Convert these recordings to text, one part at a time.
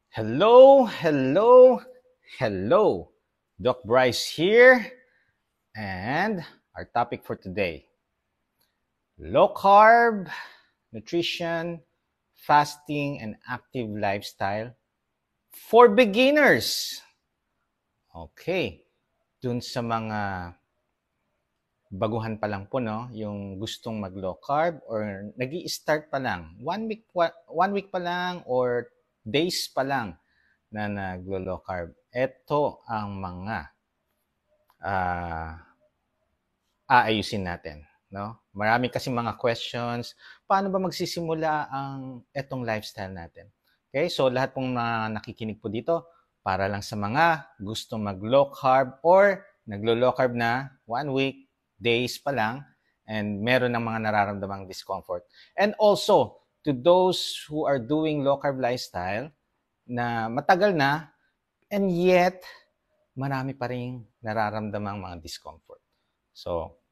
Hello, hello, hello. Doc Bryce here, and our topic for today, low carb, nutrition, fasting, and active lifestyle for beginners. Okay, dun sa mga baguhan pa lang po, no, yung gustong mag low carb or nag-i-start pa lang, one week pa lang or days pa lang na naglo-low carb. Ito ang mga aayusin natin. No? Marami kasi mga questions. Paano ba magsisimula ang etong lifestyle natin? Okay, so lahat pong nakikinig po dito, para lang sa mga gusto mag-low carb or naglo-low carb na 1 week, days pa lang, and meron ng mga nararamdamang discomfort. And also, to those who are doing low carb lifestyle na matagal na, and yet, marami pa rin nararamdamang mga discomfort. So,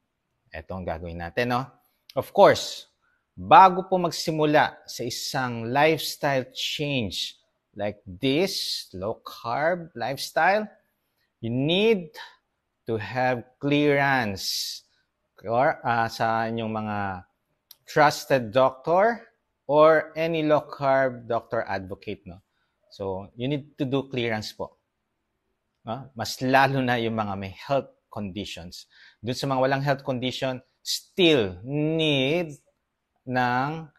ito ang gagawin natin, no? Of course, bago po magsimula sa isang lifestyle change like this, low carb lifestyle, you need to have clearance or, sa inyong mga trusted doctor or any low carb doctor advocate, no? So, you need to do clearance po. No? Mas lalo na yung mga may health conditions. Doon sa mga walang health condition, still need ng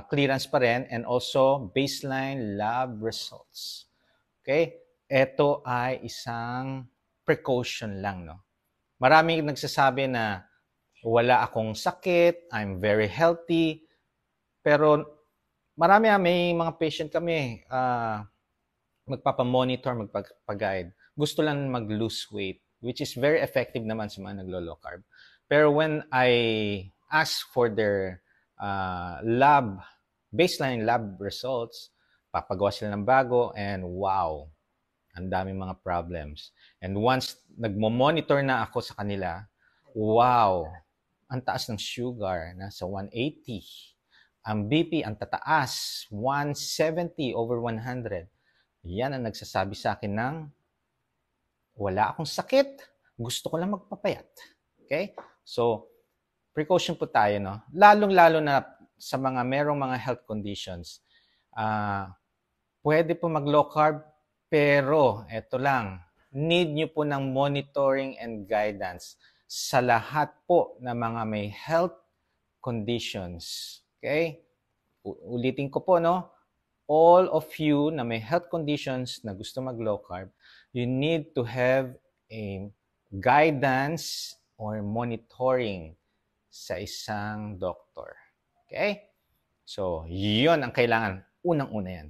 clearance pa rin and also baseline lab results. Okay? Ito ay isang precaution lang, no? Maraming nagsasabi na wala akong sakit, I'm very healthy, pero may mga patient kami, magpapamonitor, magpapag-guide. Gusto lang mag-lose weight, which is very effective naman sa mga naglo-low carb. Pero when I ask for their baseline lab results, papagawa sila ng bago, and wow, ang daming mga problems. And once nagmo-monitor na ako sa kanila, wow, ang taas ng sugar, nasa 180. Ang BP, ang tataas, 170 over 100. Yan ang nagsasabi sa akin ng wala akong sakit, gusto ko lang magpapayat. Okay? So, precaution po tayo, no? Lalong-lalo na sa mga merong mga health conditions. Pwede po mag-low carb, pero eto lang, need nyo po ng monitoring and guidance sa lahat po ng mga may health conditions. Okay? Ulitin ko po, no? All of you na may health conditions na gusto mag-low carb, you need to have a guidance or monitoring sa isang doctor. Okay? So, yun ang kailangan. Unang-una yan.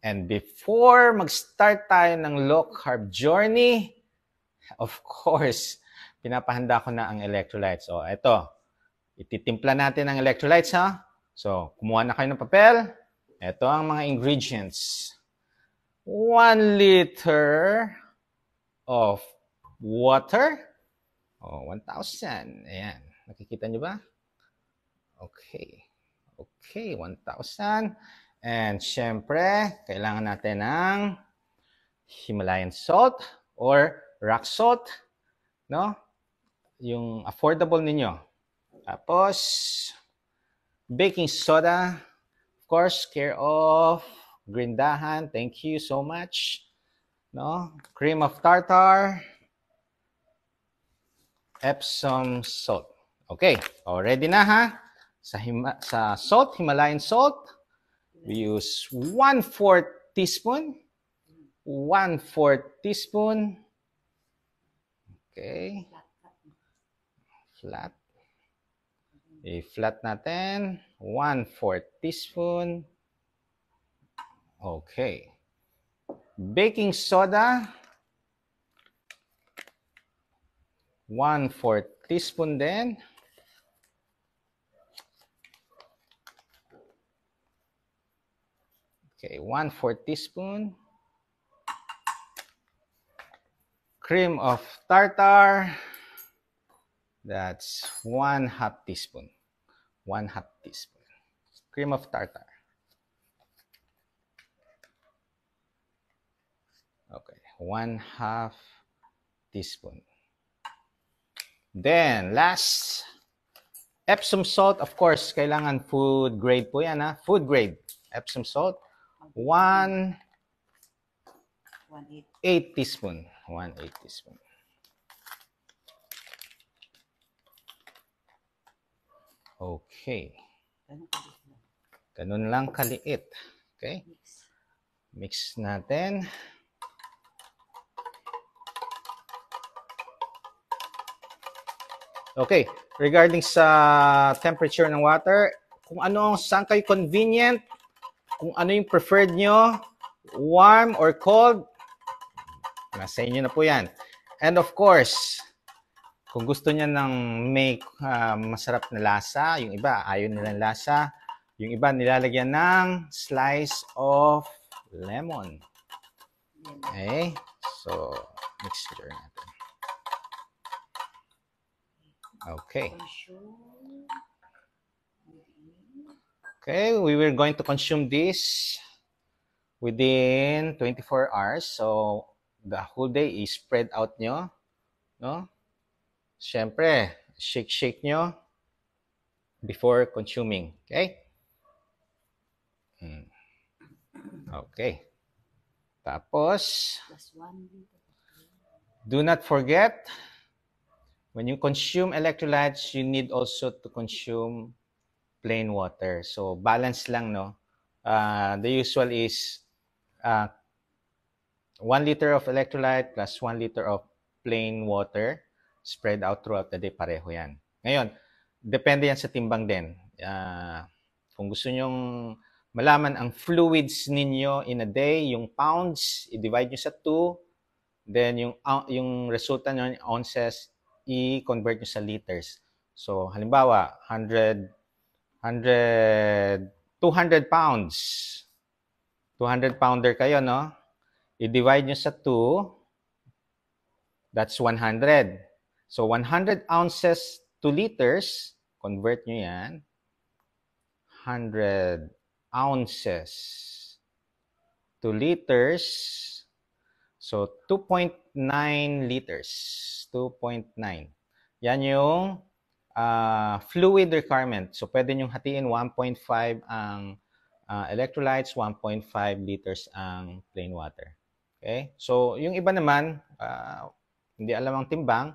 And before mag-start tayo ng low carb journey, of course, pinapahanda ko na ang electrolytes. So, ito. Ititimpla natin ang electrolytes, ha? So, kumuha na kayo ng papel. Ito ang mga ingredients. 1 liter of water. 1,000. Ayan. Nakikita nyo ba? Okay. Okay, 1,000. And syempre, kailangan natin ng Himalayan salt or rock salt. No? Yung affordable ninyo. Tapos, baking soda. Of course, care of Grindahan. Thank you so much. No? Cream of tartar. Epsom salt. Okay, ready na, ha? Sa salt, Himalayan salt, we use 1/4 teaspoon. 1/4 teaspoon. Okay. Flat. I-flat natin. 1/4 teaspoon. Okay. Baking soda. 1/4 teaspoon din. Okay, 1/4 teaspoon. Cream of tartar. That's 1/2 teaspoon. 1/2 teaspoon. Cream of tartar. Okay, 1/2 teaspoon. Then, last, Epsom salt. Of course, kailangan food grade po yan, ha? Food grade. Epsom salt. 1/8 teaspoon. 1/8 teaspoon. Okay. Ganun lang kaliit. Okay? Mix natin. Okay. Regarding sa temperature ng water, kung saan kayo convenient, kung ano yung preferred nyo, warm or cold, nasa inyo na po yan. And of course, kung gusto niya ng may masarap na lasa, yung iba ayaw nilang lasa, yung iba nilalagyan ng slice of lemon. Okay? So, mixture natin. Okay. Okay, we were going to consume this within 24 hours. So, the whole day is spread out nyo. No? Siyempre, shake nyo before consuming. Okay? Okay. Tapos, do not forget, when you consume electrolytes, you need also to consume plain water. So, balance lang, no? The usual is 1 liter of electrolyte plus 1 liter of plain water spread out throughout the day. Pareho yan. Ngayon, depende yan sa timbang din. Kung gusto nyong malaman ang fluids ninyo in a day, yung pounds, i-divide nyo sa 2. Then, yung resulta nyo, yung ounces, i-convert nyo sa liters. So, halimbawa, 200 pounds. 200 pounder kayo, no? I-divide nyo sa 2. That's 100. So, 100 ounces to liters, convert nyo yan. 100 ounces to liters. So, 2.9 liters. 2.9. Yan yung fluid requirement. So, pwede nyong hatiin 1.5 ang electrolytes, 1.5 liters ang plain water. Okay? So, yung iba naman, hindi alam ang timbang,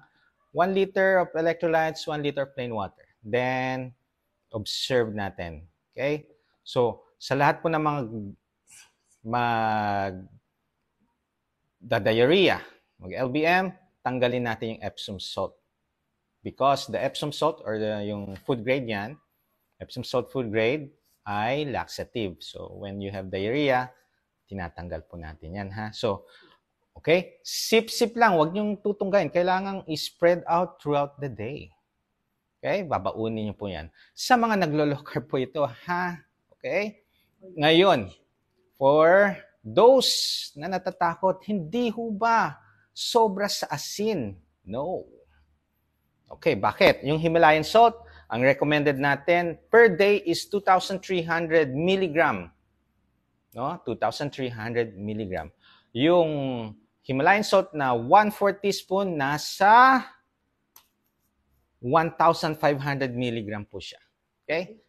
1 liter of electrolytes, 1 liter of plain water. Then, observe natin. Okay? So, sa lahat po ng diarrhea, mag-LBM, tanggalin natin yung Epsom salt. Because the Epsom salt or yung food grade yan, Epsom salt food grade ay laxative. So, when you have diarrhea, tinatanggal po natin yan, ha? So, okay? Sip-sip lang. Huwag niyong tutunggain. Kailangang i-spread out throughout the day. Okay? Babaunin niyo po yan. Sa mga naglo-low carb po ito, ha? Okay? Ngayon, for those na natatakot, hindi ho ba sobra sa asin? No. Okay, bakit? Yung Himalayan salt, ang recommended natin per day is 2,300 milligram. No? 2,300 milligram. Yung Himalayan salt na 1/4 teaspoon, nasa 1,500 milligram po siya. Okay?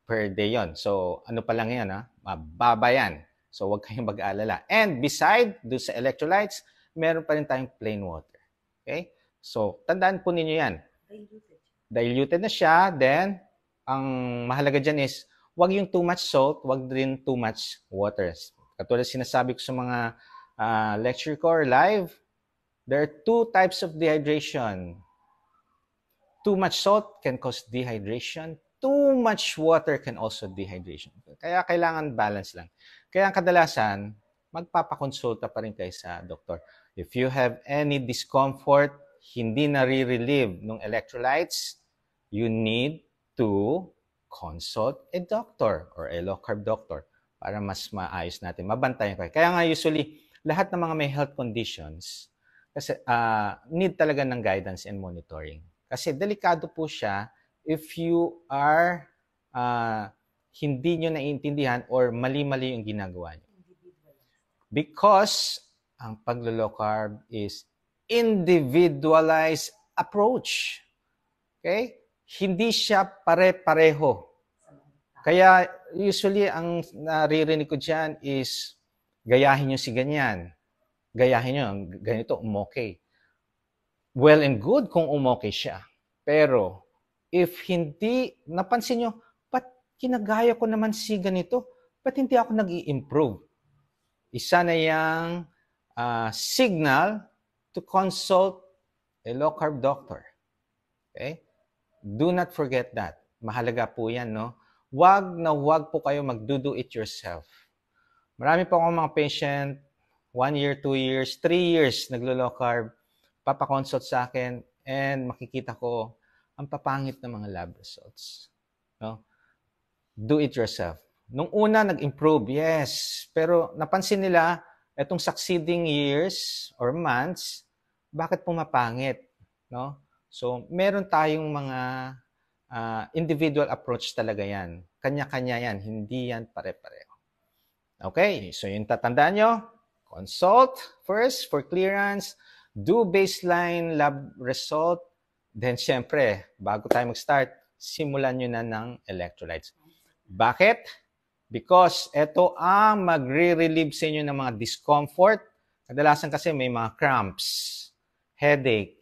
Per day yon. So, ano pa lang yan, ha? Mababa yan. So, huwag kayong mag-aalala. And beside, do sa electrolytes, meron pa rin tayong plain water. Okay? So, tandaan po ninyo yan. Diluted na siya. Then, ang mahalaga dyan is, huwag yung too much salt, huwag din too much water. Katulad sinasabi ko sa mga lecture ko or live, there are 2 types of dehydration. Too much salt can cause dehydration. Too much water can also dehydration. Kaya kailangan balance lang. Kaya ang kadalasan, magpapakonsulta pa rin kayo sa doktor. If you have any discomfort, hindi nare-relieve ng electrolytes, you need to consult a doctor or a low carb doctor para mas maayos natin, mabantayan kayo. Kaya nga usually, lahat ng mga may health conditions, kasi need talaga ng guidance and monitoring. Kasi delikado po siya if you are hindi nyo naiintindihan or mali-mali yung ginagawa nyo. Because ang paglo-low carb is individualized approach. Okay? Hindi siya pare-pareho. Kaya usually ang naririnig ko dyan is gayahin nyo si ganyan. Gayahin nyo, ganito, umokay. Well and good kung umokay siya. Pero if hindi, napansin nyo, ba't kinagaya ko naman si ganito? Ba't hindi ako nag-i-improve? Isa na yung signal to consult a low-carb doctor. Okay? Do not forget that. Mahalaga po yan, no? Wag na wag po kayo mag-do it yourself. Marami po akong mga patient, 1 year, 2 years, 3 years naglo-low carb, papakonsult sa akin, and makikita ko ang papangit ng mga lab results. No? Do it yourself. Nung una, nag-improve, yes. Pero napansin nila, itong succeeding years or months, bakit pumapangit? No? So, meron tayong mga individual approach talaga yan. Kanya-kanya yan. Hindi yan pare-pareho. Okay, so yung tatandaan nyo, consult first for clearance, do baseline lab result, then syempre, bago tayo mag-start, simulan nyo na ng electrolytes. Bakit? Because ito ang magre-relieve sa inyo ng mga discomfort. Kadalasan kasi may mga cramps, headache,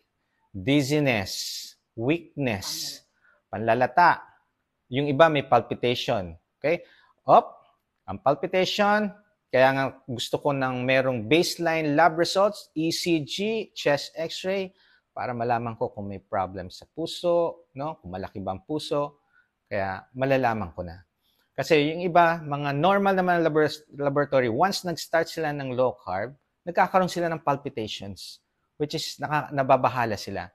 dizziness, weakness, panlalata. Yung iba may palpitation. Okay? Ang palpitation, kaya nga gusto ko ng merong baseline lab results, ECG, chest x-ray, para malaman ko kung may problem sa puso, no? Kung malaki ba ang puso. Kaya malalaman ko na. Kasi yung iba, mga normal naman laboratory, once nag-start sila ng low carb, nagkakaroon sila ng palpitations, which is nababahala sila.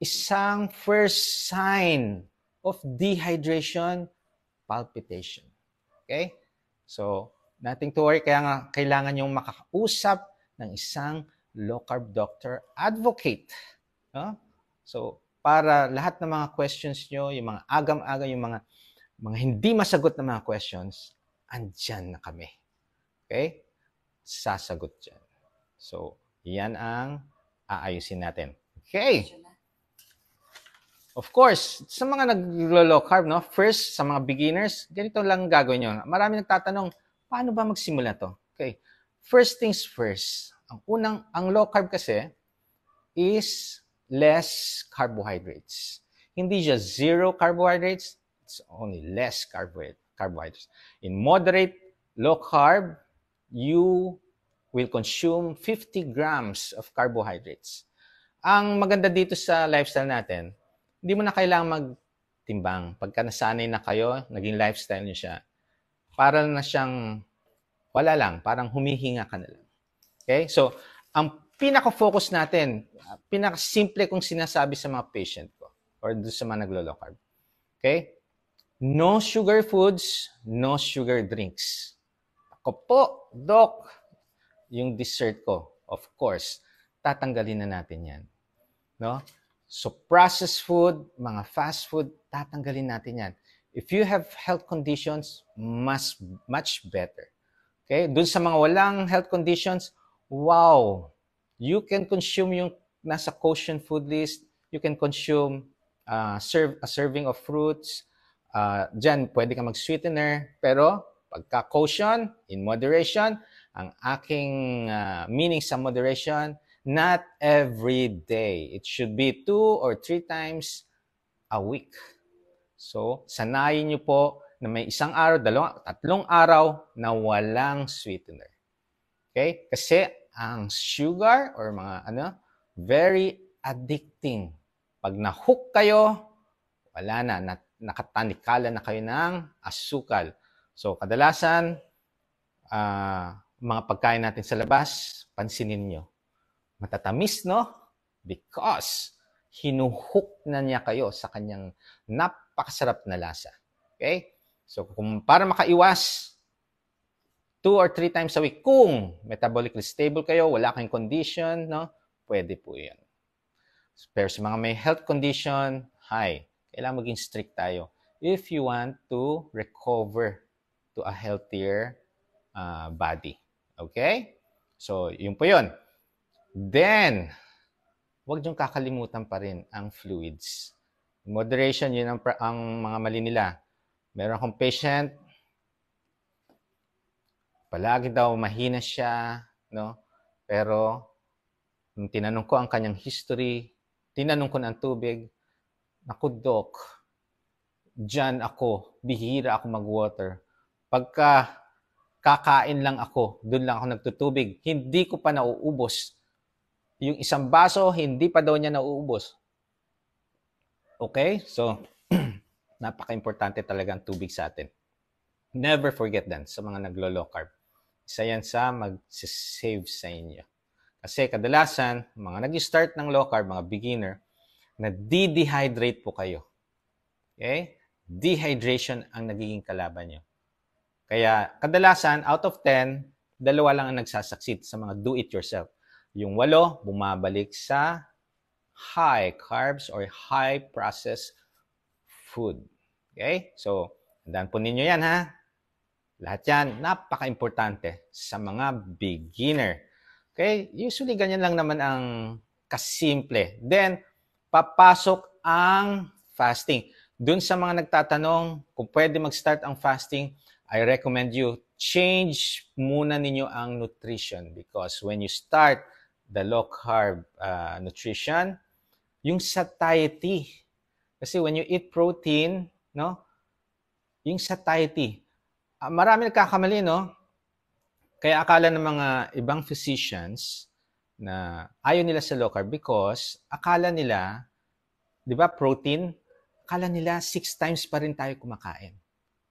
Isang first sign of dehydration, palpitation. Okay? So, nothing to worry. Kaya nga, kailangan yung makakausap ng isang low-carb doctor advocate. No? So, para lahat ng mga questions nyo, yung mga agam-agam, yung mga hindi masagot na mga questions, andyan na kami. Okay? Sasagot dyan. So, yan ang aayusin natin. Okay? Of course, sa mga naglo-low carb, no? First, sa mga beginners, ganito lang gagawin nyo. Marami nagtatanong, paano ba magsimula to? Okay. First things first. Ang low carb kasi is less carbohydrates. Hindi just zero carbohydrates, it's only less carbohydrates. In moderate low carb, you will consume 50 grams of carbohydrates. Ang maganda dito sa lifestyle natin, hindi mo na kailangang magtimbang. Pagka nasanay na kayo, naging lifestyle nyo siya, para na siyang, wala lang, parang humihinga ka na lang. Okay? So, ang pinaka-focus natin, pinaka-simple kong sinasabi sa mga patient ko, or doon sa mga naglo-low carb. Okay? No sugar foods, no sugar drinks. Ako po, Doc, yung dessert ko, of course, tatanggalin na natin yan. No? So, processed food, mga fast food, tatanggalin natin yan. If you have health conditions, much better. Okay? Dun sa mga walang health conditions, wow! You can consume yung nasa quotient food list. You can consume a serving of fruits. Diyan, pwede ka mag-sweetener. Pero, pagka quotient, in moderation, ang aking meaning sa moderation, not every day. It should be 2 or 3 times a week. So, sanayin nyo po na may isang araw, 2, 3 araw na walang sweetener. Okay? Kasi ang sugar or mga very addicting. Pag na-hook kayo, wala na, nakatanikala na kayo ng asukal. So, kadalasan, mga pagkain natin sa labas, pansinin nyo. Matatamis, no? Because hinuhook na niya kayo sa kanyang napakasarap na lasa. Okay? So, para makaiwas, 2 or 3 times a week, kung metabolically stable kayo, wala kayong condition, no? Pwede po yan. Pero sa mga may health condition, kailangan maging strict tayo if you want to recover to a healthier body. Okay? So, yun po yun. Then, huwag niyong kakalimutan pa rin ang fluids. Moderation, yun ang mga mali nila. Meron akong patient, palagi daw mahina siya, no? Pero, nung tinanong ko ang kanyang history, tinanong ko ng tubig, naku, Doc, dyan ako, bihira ako mag-water. Pagka kakain lang ako, doon lang ako nagtutubig. Hindi ko pa nauubos. Yung isang baso, hindi pa daw niya nauubos. Okay? So, napaka-importante talaga ang tubig sa atin. Never forget that sa mga naglo-low carb. Isa yan sa mag-save sa inyo. Kasi kadalasan, mga nag-start ng low carb, mga beginner, na-dehydrate po kayo. Okay? Dehydration ang nagiging kalaban nyo. Kaya kadalasan, out of 10, 2 lang ang nagsasucceed sa mga do-it-yourself. Yung 8, bumabalik sa high carbs or high processed food. Okay? So, tandaan po ninyo yan, ha? Lahat yan, napaka-importante sa mga beginner. Okay? Usually, ganyan lang naman ang kasimple. Then, papasok ang fasting. Doon sa mga nagtatanong kung pwede mag-start ang fasting, I recommend you change muna ninyo ang nutrition because when you start the low carb nutrition, yung satiety. Kasi when you eat protein, no? Yung satiety. Marami nagkakamali, no? Kaya akala ng mga ibang physicians na ayaw nila sa low carb because akala nila, di ba, protein, akala nila 6 times pa rin tayo kumakain.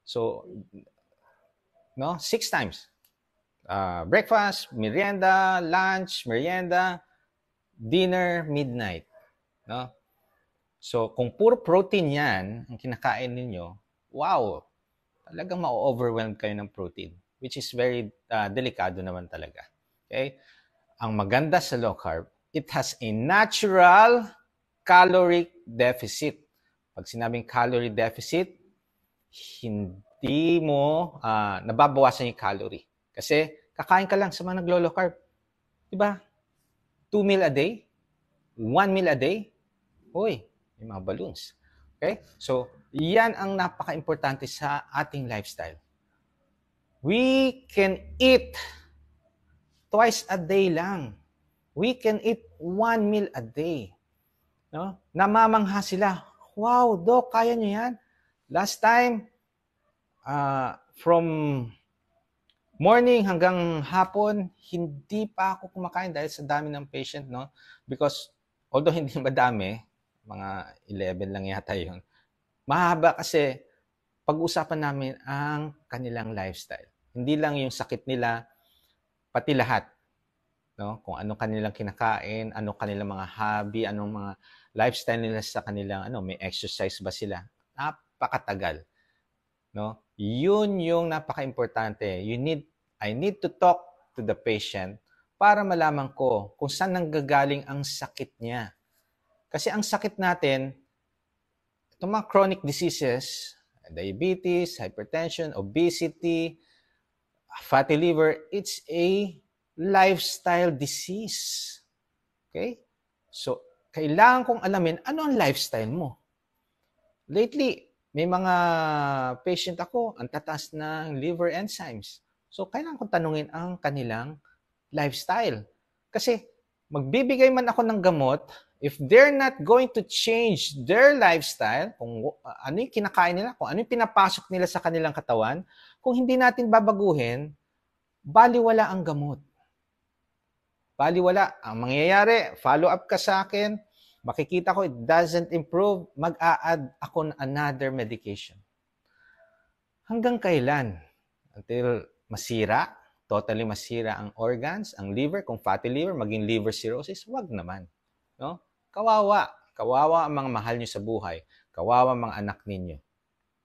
So, no? 6 times. Breakfast, merienda, lunch, merienda, dinner, midnight. No? So, kung puro protein yan ang kinakain ninyo, wow, talagang ma-overwhelm kayo ng protein, which is very delikado naman talaga. Okay? Ang maganda sa low carb, it has a natural caloric deficit. Pag sinabing calorie deficit, hindi mo nababawasan yung calorie. Kasi kakain ka lang sa mga naglo-low carb. Diba? 2 meal a day? 1 meal a day? Uy, may mga balloons. Okay? So, yan ang napaka-importante sa ating lifestyle. We can eat twice a day lang. We can eat 1 meal a day. No? Namamangha sila. Wow, Doc, kaya nyo yan? Last time, from morning hanggang hapon, hindi pa ako kumakain dahil sa dami ng patient, no? Because, although hindi madami, mga 11 lang yata yun, mahaba kasi pag-usapan namin ang kanilang lifestyle. Hindi lang yung sakit nila, pati lahat. No? Kung ano kanilang kinakain, ano kanilang mga hobby, anong mga lifestyle nila sa kanilang, may exercise ba sila? Napakatagal. No? Yun yung napaka-importante. I need to talk to the patient para malaman ko kung saan nanggagaling ang sakit niya. Kasi ang sakit natin, itong mga chronic diseases, diabetes, hypertension, obesity, fatty liver, it's a lifestyle disease. Okay? So, kailangan kong alamin ano ang lifestyle mo. Lately, may mga patient ako, ang tataas ng liver enzymes. So, kailangan kong tanungin ang kanilang lifestyle. Kasi, magbibigay man ako ng gamot, if they're not going to change their lifestyle, kung ano yung kinakain nila, kung ano yung pinapasok nila sa kanilang katawan, kung hindi natin babaguhin, baliwala ang gamot. Baliwala. Ang mangyayari, follow up ka sa akin, makikita ko it doesn't improve, mag-a-add ako ng another medication. Hanggang kailan? Until masira, totally masira ang organs, ang liver, kung fatty liver, maging liver cirrhosis, wag naman. No? Kawawa. Kawawa ang mga mahal nyo sa buhay. Kawawa ang mga anak ninyo.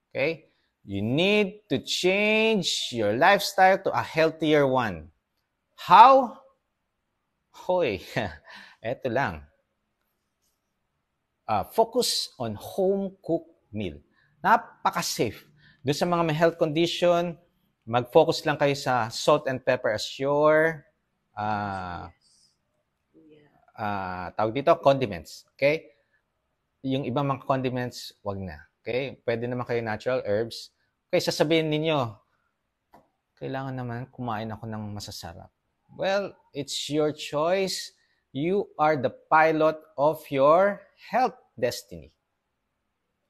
Okay? You need to change your lifestyle to a healthier one. How? Hoy, eto lang. Focus on home-cooked meal. Napaka-safe. Doon sa mga may health condition, mag-focus lang kayo sa salt and pepper assure, ah, tawag dito, condiments. Okay? Yung ibang mga condiments, wag na. Okay? Pwede naman kayo natural herbs. Okay, sasabihin ninyo, kailangan naman kumain ako ng masasarap. Well, it's your choice. You are the pilot of your health destiny.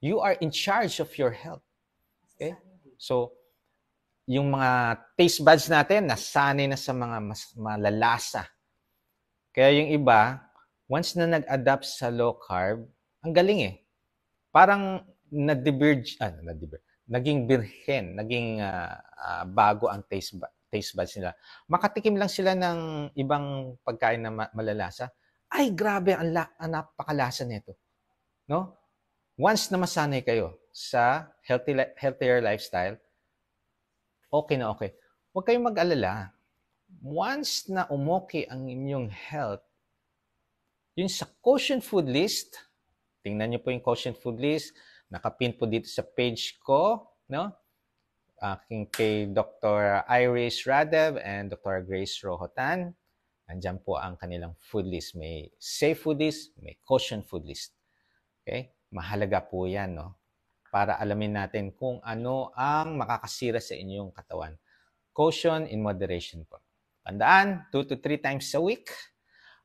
You are in charge of your health. Okay? So, yung mga taste buds natin, nasanay na sa mga mas malalasa. Kaya yung iba, once na nag-adapt sa low carb, ang galing eh. Parang naging birhen, naging bago ang taste buds nila. Makatikim lang sila ng ibang pagkain na malalasa. Ay, grabe, ang napakalasa nito. No? Once na masanay kayo sa healthier lifestyle, okay na okay. Huwag kayong mag-alala. Once na umoke ang inyong health, yun sa quotient food list, tingnan niyo po yung quotient food list, nakapin po dito sa page ko, no? Aking kay Dr. Iris Radev and Dr. Grace Rohotan. Nandiyan po ang kanilang food list. May safe food list, may quotient food list. Okay? Mahalaga po yan, no? Para alamin natin kung ano ang makakasira sa inyong katawan. Quotient in moderation po. Tandaan, 2 to 3 times a week.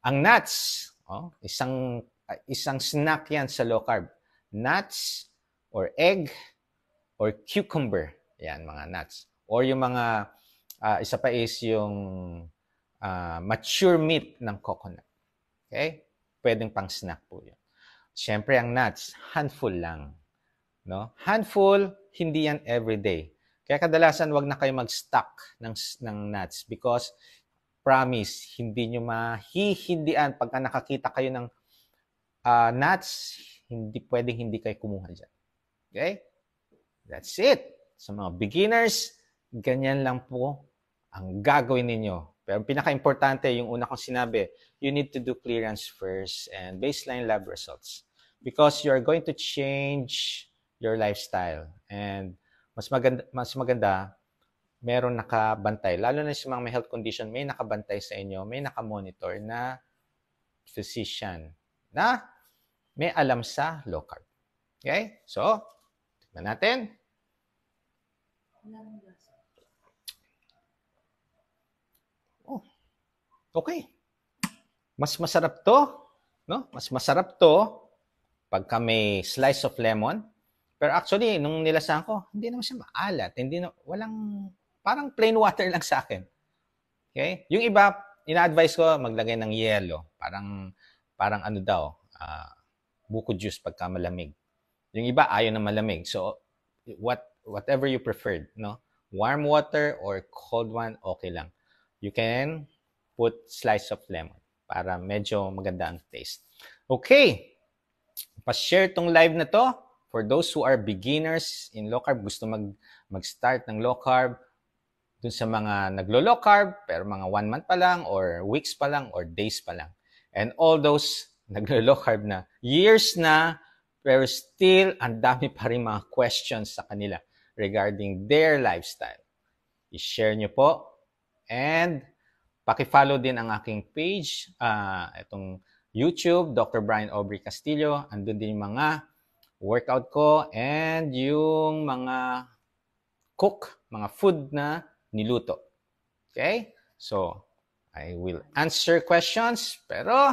Ang nuts, isang snack yan sa low carb. Nuts or egg or cucumber. Yan, mga nuts. Or yung mga, isa pa is yung mature meat ng coconut. Okay? Pwedeng pang snack po yun. Siyempre, ang nuts, handful lang. No? Handful, hindi yan everyday. Kaya kadalasan, wag na kayo mag-stock ng nuts because promise, hindi nyo mahihindian pagka nakakita kayo ng nuts, pwedeng hindi kayo kumuha dyan. Okay? That's it. Sa mga beginners, ganyan lang po ang gagawin ninyo. Pero pinaka-importante, yung una kong sinabi, you need to do clearance first and baseline lab results. Because you're going to change your lifestyle. And mas maganda, meron nakabantay. Lalo na sa mga may health condition, may nakabantay sa inyo, may nakamonitor na physician na may alam sa low carb. Okay? So, tignan natin. Oh, okay. Mas masarap to, no? Mas masarap to pagka may slice of lemon. Pero actually, nung nilasahan ko, hindi naman siya maalat. Parang plain water lang sa akin. Okay? Yung iba, ina-advise ko maglagay ng yelo. Parang ano daw, buko juice pagka malamig. Yung iba, ayaw na malamig. So, whatever you preferred, no? Warm water or cold one, okay lang. You can put slice of lemon para medyo maganda ang taste. Okay. Pa-share tong live na to. For those who are beginners in low carb, gusto mag-start ng low carb, dun sa mga naglo-low carb, pero mga 1 month pa lang, or weeks pa lang, or days pa lang. And all those naglo-low carb na, years na, pero still, ang dami pa rin mga questions sa kanila regarding their lifestyle. I-share nyo po. And paki-follow din ang aking page, itong YouTube, Dr. Brian Aubrey Castillo. Andun din yung mga workout ko and yung mga mga food na niluto. Okay? So, I will answer questions, pero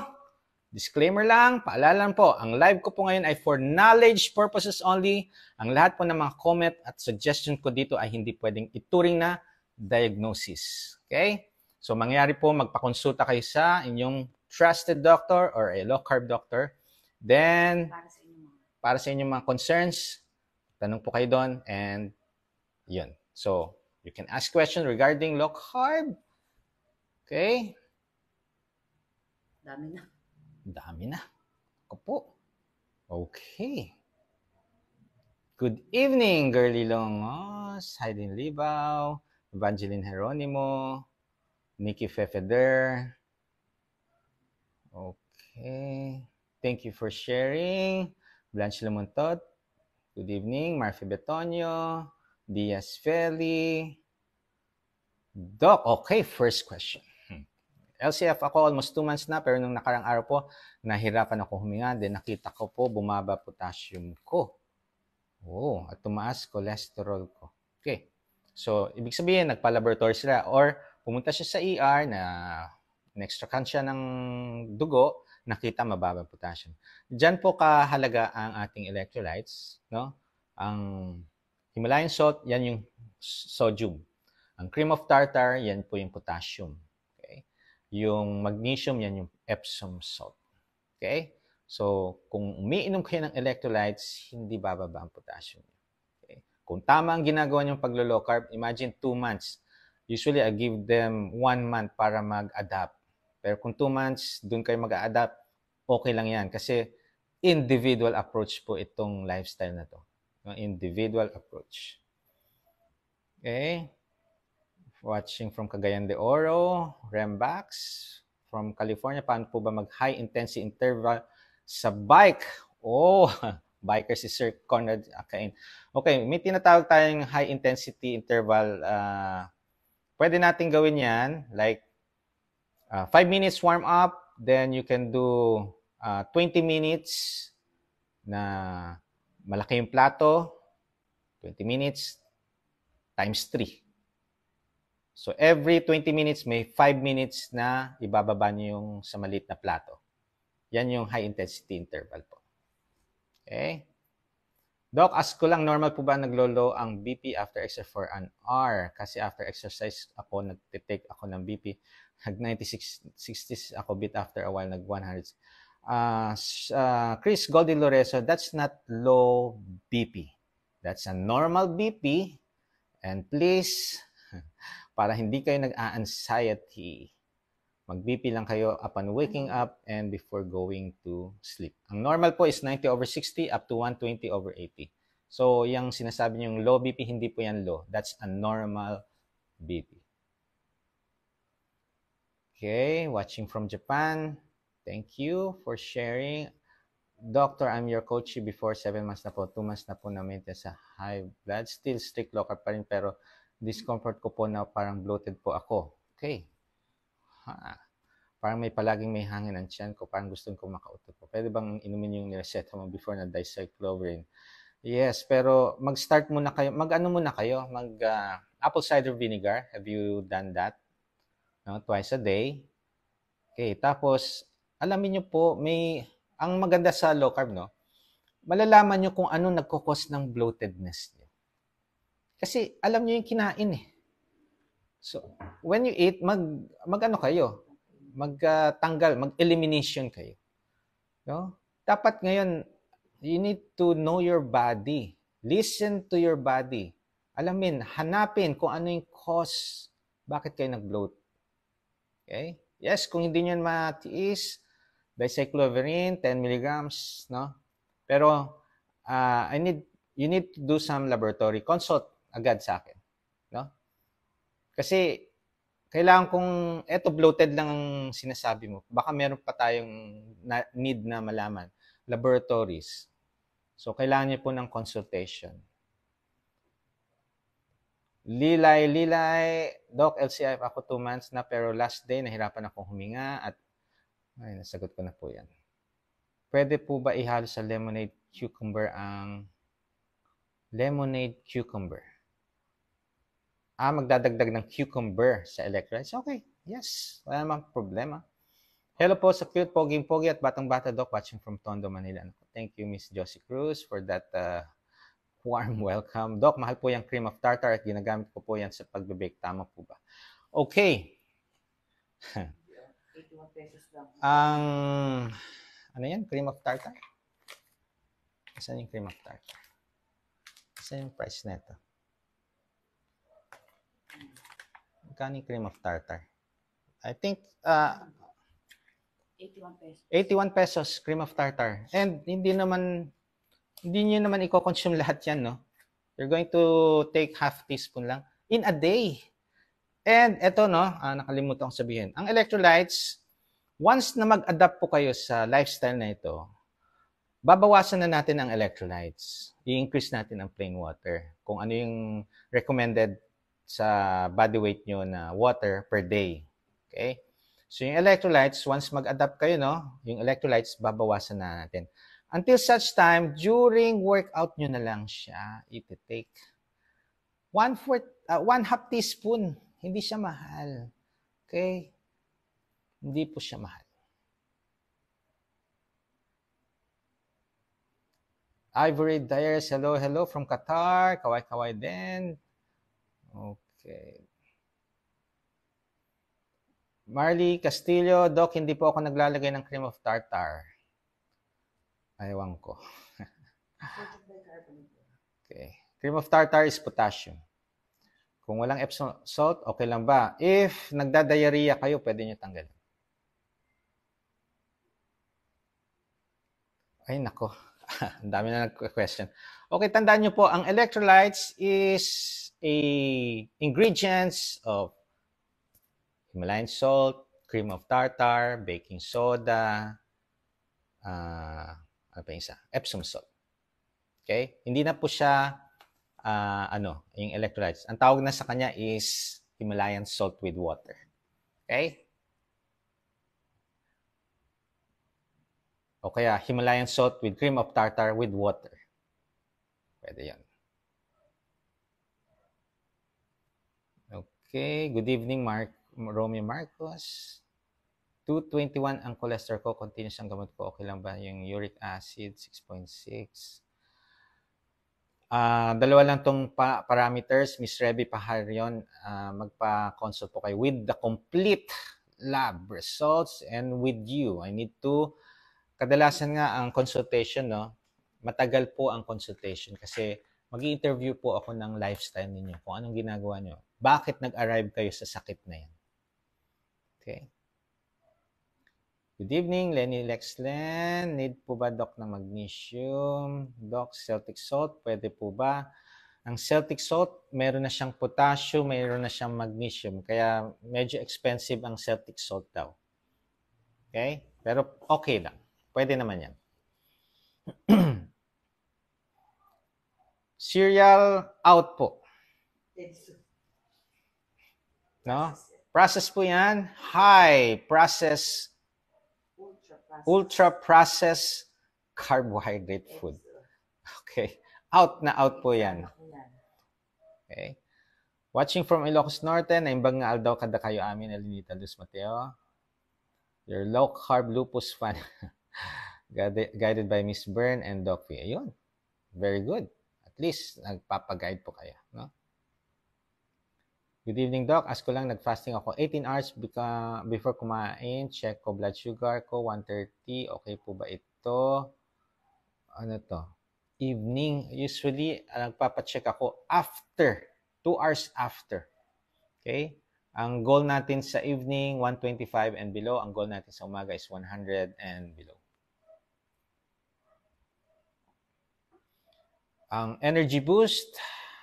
disclaimer lang, paalala po, ang live ko po ngayon ay for knowledge purposes only. Ang lahat po ng mga comment at suggestion ko dito ay hindi pwedeng ituring na diagnosis. Okay? So, mangyari po, magpakonsulta kayo sa inyong trusted doctor or a low-carb doctor. Then, para sa inyong mga concerns, tanong po kayo doon, and yun. So, you can ask questions regarding low carb. Okay? Dami na. Ako po. Okay. Good evening, Girly Longos, Haydin Libaw, Evangeline Jeronimo, Nikki Fefeder. Okay. Thank you for sharing. Blanche Lamontot. Good evening. Marfi Betonio. Diaz Feli. Doc, okay, first question. LCF ako almost 2 months na, pero nung nakarang araw po, nahirapan ako huminga. Then nakita ko po, bumaba potassium ko. At tumaas cholesterol ko. Okay. So, ibig sabihin, nagpa-laboratory sila or pumunta siya sa ER na na-extract siya ng dugo, nakita mababa potassium. Diyan po kahalaga ang ating electrolytes, no? Ang Himalayan salt, yan yung sodium. Ang cream of tartar, yan po yung potassium. Okay? Yung magnesium, yan yung Epsom salt. Okay? So, kung umiinom kayo ng electrolytes, hindi bababa ang potassium. Okay? Kung tama ang ginagawa niyong paglo-low carb, imagine 2 months. Usually, I give them 1 month para mag-adapt. Pero kung 2 months, dun kayo mag-adapt, okay lang yan. Kasi individual approach po itong lifestyle na to. Individual approach. Okay? Watching from Cagayan de Oro, Rembax, from California, paano po ba mag-high intensity interval sa bike? Biker si Sir Conrad Akain. Okay, may tinatawag tayong high intensity interval. Pwede natin gawin yan, like 5 minutes warm up, then you can do 20 minutes na malaki yung plato, 20 minutes times 3. So, every 20 minutes, may 5 minutes na ibababa nyo yung sa maliit na plato. Yan yung high-intensity interval po. Okay? Doc, ask ko lang, normal po ba naglo-low ang BP after exercise for an hour? Kasi after exercise ako, nagtitake ako ng BP. Nag-96, 60s ako bit after a while, nag-100. Chris Goldie Loreso, that's not low BP. That's a normal BP. And please, para hindi kayo nag-a-anxiety, mag-BP lang kayo upon waking up and before going to sleep. Ang normal po is 90/60 up to 120/80. So, yung sinasabi niyong low BP, hindi po yan low. That's a normal BP. Okay, watching from Japan. Thank you for sharing. Doctor, I'm your coach before 7 months na po. 2 months na po na-maintain sa high blood. Still strict low carb pa rin, pero discomfort ko po na parang bloated po ako. Okay. Parang palaging may hangin ang tiyan ko. Parang gusto ko makautot po. Pwede bang inumin yung nireseta mo before na dicyclovir? Yes, pero mag-start muna kayo. Mag-ano muna kayo? Apple cider vinegar. Have you done that? No? Twice a day. Okay, tapos, alamin nyo po, ang maganda sa low carb, no? Malalaman nyo kung ano nagkukos ng bloatedness nyo. Kasi alam nyo yung kinain eh. So, when you eat, mag-ano kayo? Mag-tanggal, mag-elimination kayo. No? Dapat ngayon, you need to know your body. Listen to your body. Alamin, hanapin kung ano yung cause. Bakit kayo nag-bloat? Okay? Yes, kung hindi nyo matiis, dicyclovir, 10 milligrams, no? Pero, you need to do some laboratory. Consult agad sa akin. No? Kasi, kailangan kung eto bloated lang ang sinasabi mo, baka meron pa tayong need na malaman. Laboratories. So, kailangan niyo po ng consultation. Lilay, Doc, LCF ako 2 months na, pero last day, nahirapan akong huminga at, nasagot ko na po yan. Pwede po ba ihalo sa lemonade cucumber ang lemonade cucumber? Magdadagdag ng cucumber sa electrolytes? Okay, yes. Wala namang problema. Hello po sa cute, poging-pogi at batang-bata, Doc, watching from Tondo, Manila. Thank you, Miss Josie Cruz, for that warm welcome. Doc, mahal po yung cream of tartar at ginagamit ko po yan sa pagbe-bake. Tama po ba? Okay. 81 pesos lang. Ano yan? Cream of tartar? Saan yung cream of tartar? Saan yung price nito? Magkano yung cream of tartar? I think 81 pesos. 81 pesos cream of tartar. And hindi niyo naman i-consume lahat yan, no? You're going to take half teaspoon lang in a day. And eto, no, nakalimutan kong sabihin. Ang electrolytes, once na mag-adapt po kayo sa lifestyle na ito, babawasan na natin ang electrolytes. I-increase natin ang plain water. Kung ano yung recommended sa body weight nyo na water per day. Okay? So yung electrolytes, once mag-adapt kayo, no, yung electrolytes, babawasan na natin. Until such time, during workout nyo na lang siya iti-take. 1/2 teaspoon. Hindi siya mahal. Okay? Hindi po siya mahal. Ivory Dyers, hello, hello from Qatar. Kaway-kaway din. Okay. Marley Castillo, Doc, hindi po ako naglalagay ng cream of tartar. Ayawan ko. Okay. Cream of tartar is potassium. Kung walang Epsom salt, okay lang ba? If nagda-diarrhea kayo, pwede nyo tanggalin. Ay, nako. Ang dami na nag-question. Okay, tandaan nyo po, ang electrolytes is a ingredients of Himalayan salt, cream of tartar, baking soda, ano pa yung isa? Epsom salt. Okay? Hindi na po siya, yung electrolytes. Ang tawag na sa kanya is Himalayan salt with water. Okay? O kaya Himalayan salt with cream of tartar with water. Pwede yan. Okay. Good evening, Romeo Marcos. 221 ang cholesterol ko. Continuous ang gamot ko. Okay lang ba? Yung uric acid, 6.6. Dalawa lang tong parameters. Miss Reby Paharyon, magpa-consult po kayo with the complete lab results and with you. I need to, kadalasan nga ang consultation, no? Matagal po ang consultation kasi mag-i-interview po ako ng lifestyle ninyo, kung anong ginagawa nyo. Bakit nag-arrive kayo sa sakit na yan? Okay. Good evening, Lenny Lexlen. Need po ba, Doc, ng magnesium? Doc, Celtic salt, pwede po ba? Ang Celtic salt, meron na siyang potassium, meron na siyang magnesium. Kaya medyo expensive ang Celtic salt daw. Okay? Pero okay lang. Pwede naman yan. Cereal out po. No? Process po yan. High process, ultra-processed carbohydrate food. Okay. Out na out po yan. Okay. Watching from Ilocos Norte, naimbag nga aldaw kada kayo amin, Elinita Luz Mateo. Your low-carb lupus fan. Guided by Miss Bern and Doc V. Ayun. Very good. At least, nagpapaguide po kayo. No? Good evening, Doc. Ask ko lang, nag-fasting ako 18 hours before kumain. Check ko blood sugar ko, 130. Okay po ba ito? Ano to? Evening. Usually, nagpapacheck ako after. 2 hours after. Okay? Ang goal natin sa evening, 125 and below. Ang goal natin sa umaga is 100 and below. Ang energy boost,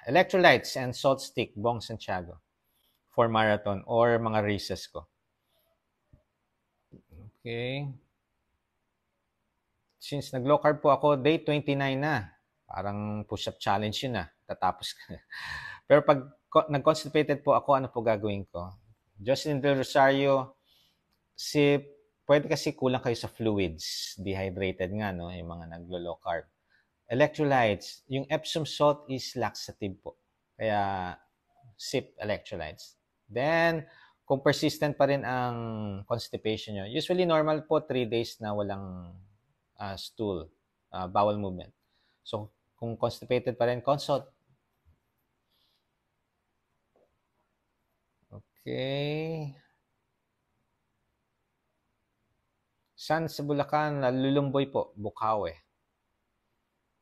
electrolytes and salt stick, Bong Santiago. For marathon or mga races ko. Okay. Since nag-low carb po ako, day 29 na. Parang push-up challenge yun na. Tatapos ka. Pero pag nag-constipated po ako, ano po gagawin ko? Jocelyn Del Rosario, pwede kasi kulang kayo sa fluids. Dehydrated nga, no? Yung mga naglo-low carb. Electrolytes. Yung Epsom salt is laxative po. Kaya, sip electrolytes. Then, kung persistent pa rin ang constipation nyo, usually normal po 3 days na walang stool, bowel movement. So, kung constipated pa rin, consult. Okay. San sa Bulacan, Lulumboy po, Bukawe.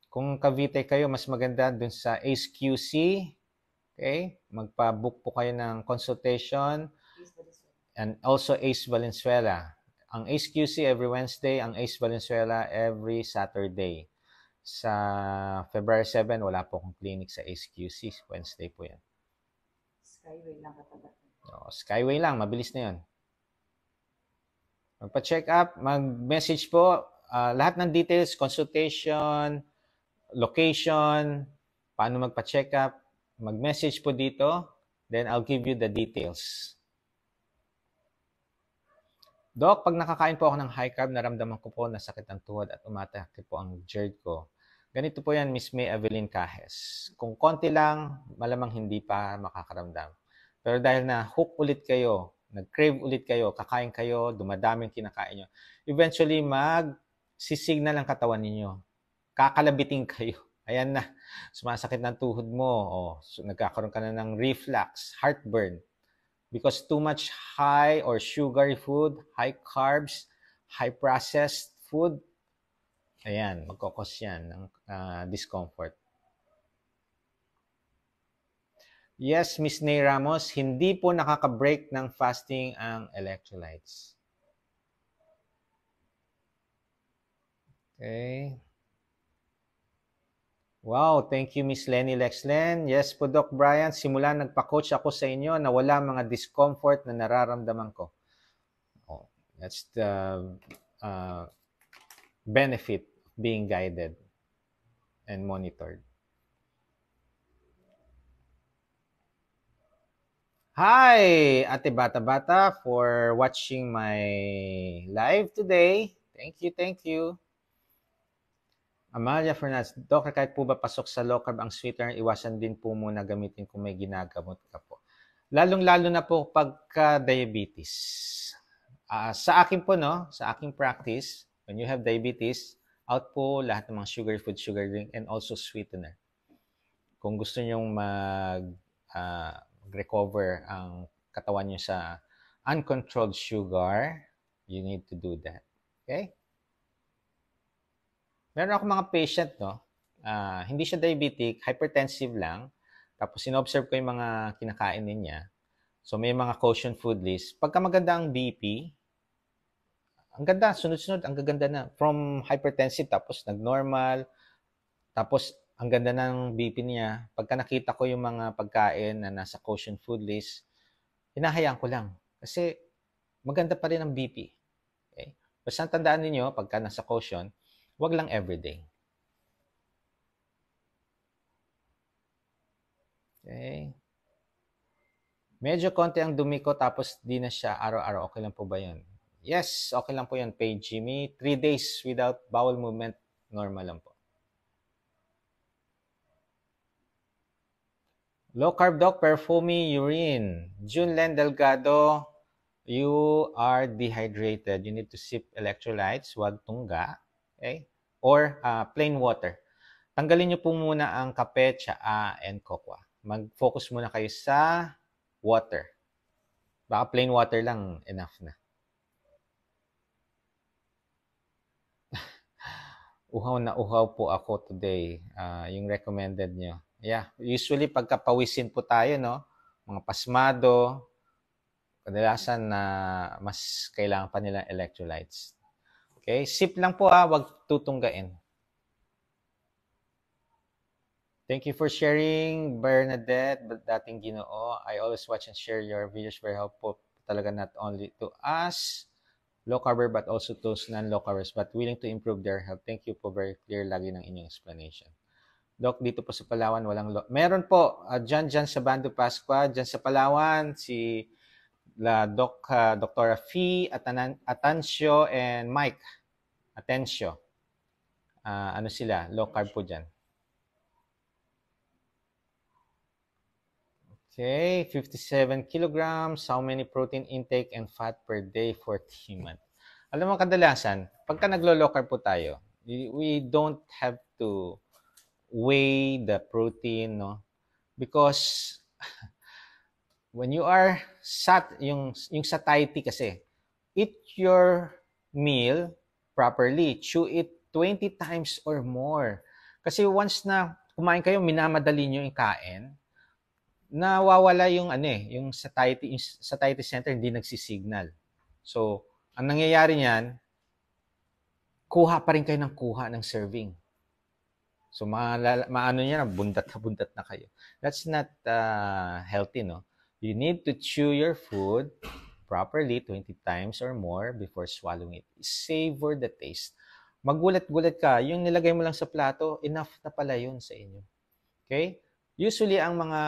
Kung Cavite kayo, mas maganda dun sa Ace QC. Okay? Magpa-book po kayo ng consultation. And also Ace Valenzuela. Ang Ace QC every Wednesday, ang Ace Valenzuela every Saturday. Sa February 7, wala po akong clinic sa Ace QC. Wednesday po yan. Skyway lang katapat. Skyway lang, mabilis na yun. Magpa-check up, mag-message po. Lahat ng details, consultation, location, paano magpa-check up, mag-message po dito, then I'll give you the details. Doc, pag nakakain po ako ng high carb, naramdaman ko po na sakit ang tuhod at umatake po ang GERD ko. Ganito po yan, Miss May Evelyn Cajes. Kung konti lang, malamang hindi pa makakaramdam. Pero dahil na hook ulit kayo, nag-crave ulit kayo, kakain kayo, dumadaming kinakain nyo, eventually mag-signal ang katawan ninyo. Kakalabiting kayo. Ayan na, sumasakit ng tuhod mo, so nagkakaroon ka na ng reflux, heartburn. Because too much high or sugary food, high carbs, high processed food, ayan, magkakos yan ng discomfort. Yes, Miss Ney Ramos, hindi po nakaka-break ng fasting ang electrolytes. Okay. Wow, thank you Miss Lenny Lexlen. Yes po Doc Brian, simula nagpa-coach ako sa inyo na wala mga discomfort na nararamdaman ko. Oh, that's the benefit of being guided and monitored. Hi, Ate Bata Bata, for watching my live today. Thank you, thank you. Amalia Fernandez, Doctor, kahit po ba pasok sa low carb ang sweetener, iwasan din po muna gamitin kung may ginagamot ka po. Lalong-lalo na po pagka-diabetes. Sa akin po, no, sa aking practice, when you have diabetes, out po lahat ng mga sugar food, sugar drink, and also sweetener. Kung gusto nyong mag-recover ang katawan nyo sa uncontrolled sugar, you need to do that. Okay? Meron ako mga patient, no? Hindi siya diabetic, hypertensive lang. Tapos sinobserve ko yung mga kinakain niya. So may mga caution food list. Pagka maganda ang BP, ang ganda, sunod-sunod, ang gaganda na. From hypertensive, tapos nag-normal, tapos ang ganda ng BP niya. Pagka nakita ko yung mga pagkain na nasa caution food list, hinahayaan ko lang. Kasi maganda pa rin ang BP. Okay? Basta tandaan ninyo, pagka nasa caution, wag lang everyday. Okay. Medyo konti ang dumi ko tapos di na siya araw-araw. Okay lang po ba yun? Yes, okay lang po yun. Page Jimmy. 3 days without bowel movement, normal lang po. Low carb doc, perfumi, urine. Junlen Delgado, you are dehydrated. You need to sip electrolytes, wag tungga. Okay? Or plain water. Tanggalin nyo po muna ang kape, tsaa, and cocoa. Mag-focus muna kayo sa water. Baka plain water lang, enough na. Uhaw na uhaw po ako today. Yung recommended nyo. Yeah, usually pagkapawisin po tayo, no? Mga pasmado, kadalasan na mas kailangan pa nila electrolytes. Okay, sip lang po wag tutunggain. Thank you for sharing, Bernadette, dating Ginoo. I always watch and share your videos, very helpful talaga, not only to us, low carber, but also to non-low carbers, but willing to improve their health. Thank you po, very clear lagi ng inyong explanation. Doc, dito po sa Palawan, walang meron po, dyan sa Bando Pascua, dyan sa Palawan, si Doc, Dr. Fee, Atancio, and Mike Atencio. Ano sila? Low carb po dyan. Okay, 57 kilograms. How many protein intake and fat per day for 3 months? Alam mo, kadalasan, pagka naglo-low carb po tayo, we don't have to weigh the protein, no? Because when you are yung satiety kasi, eat your meal properly. Chew it 20 times or more. Kasi once na kumain kayo, minamadali nyo yung kain, nawawala yung yung satiety center hindi nagsisignal. So, ang nangyayari niyan, kuha pa rin kayo ng kuha ng serving. So, maano niya, bundat na kayo. That's not healthy, no? You need to chew your food properly 20 times or more before swallowing it. Savor the taste. Magulat-gulat ka, yung nilagay mo lang sa plato, enough na pala yun sa inyo. Okay? Usually, ang mga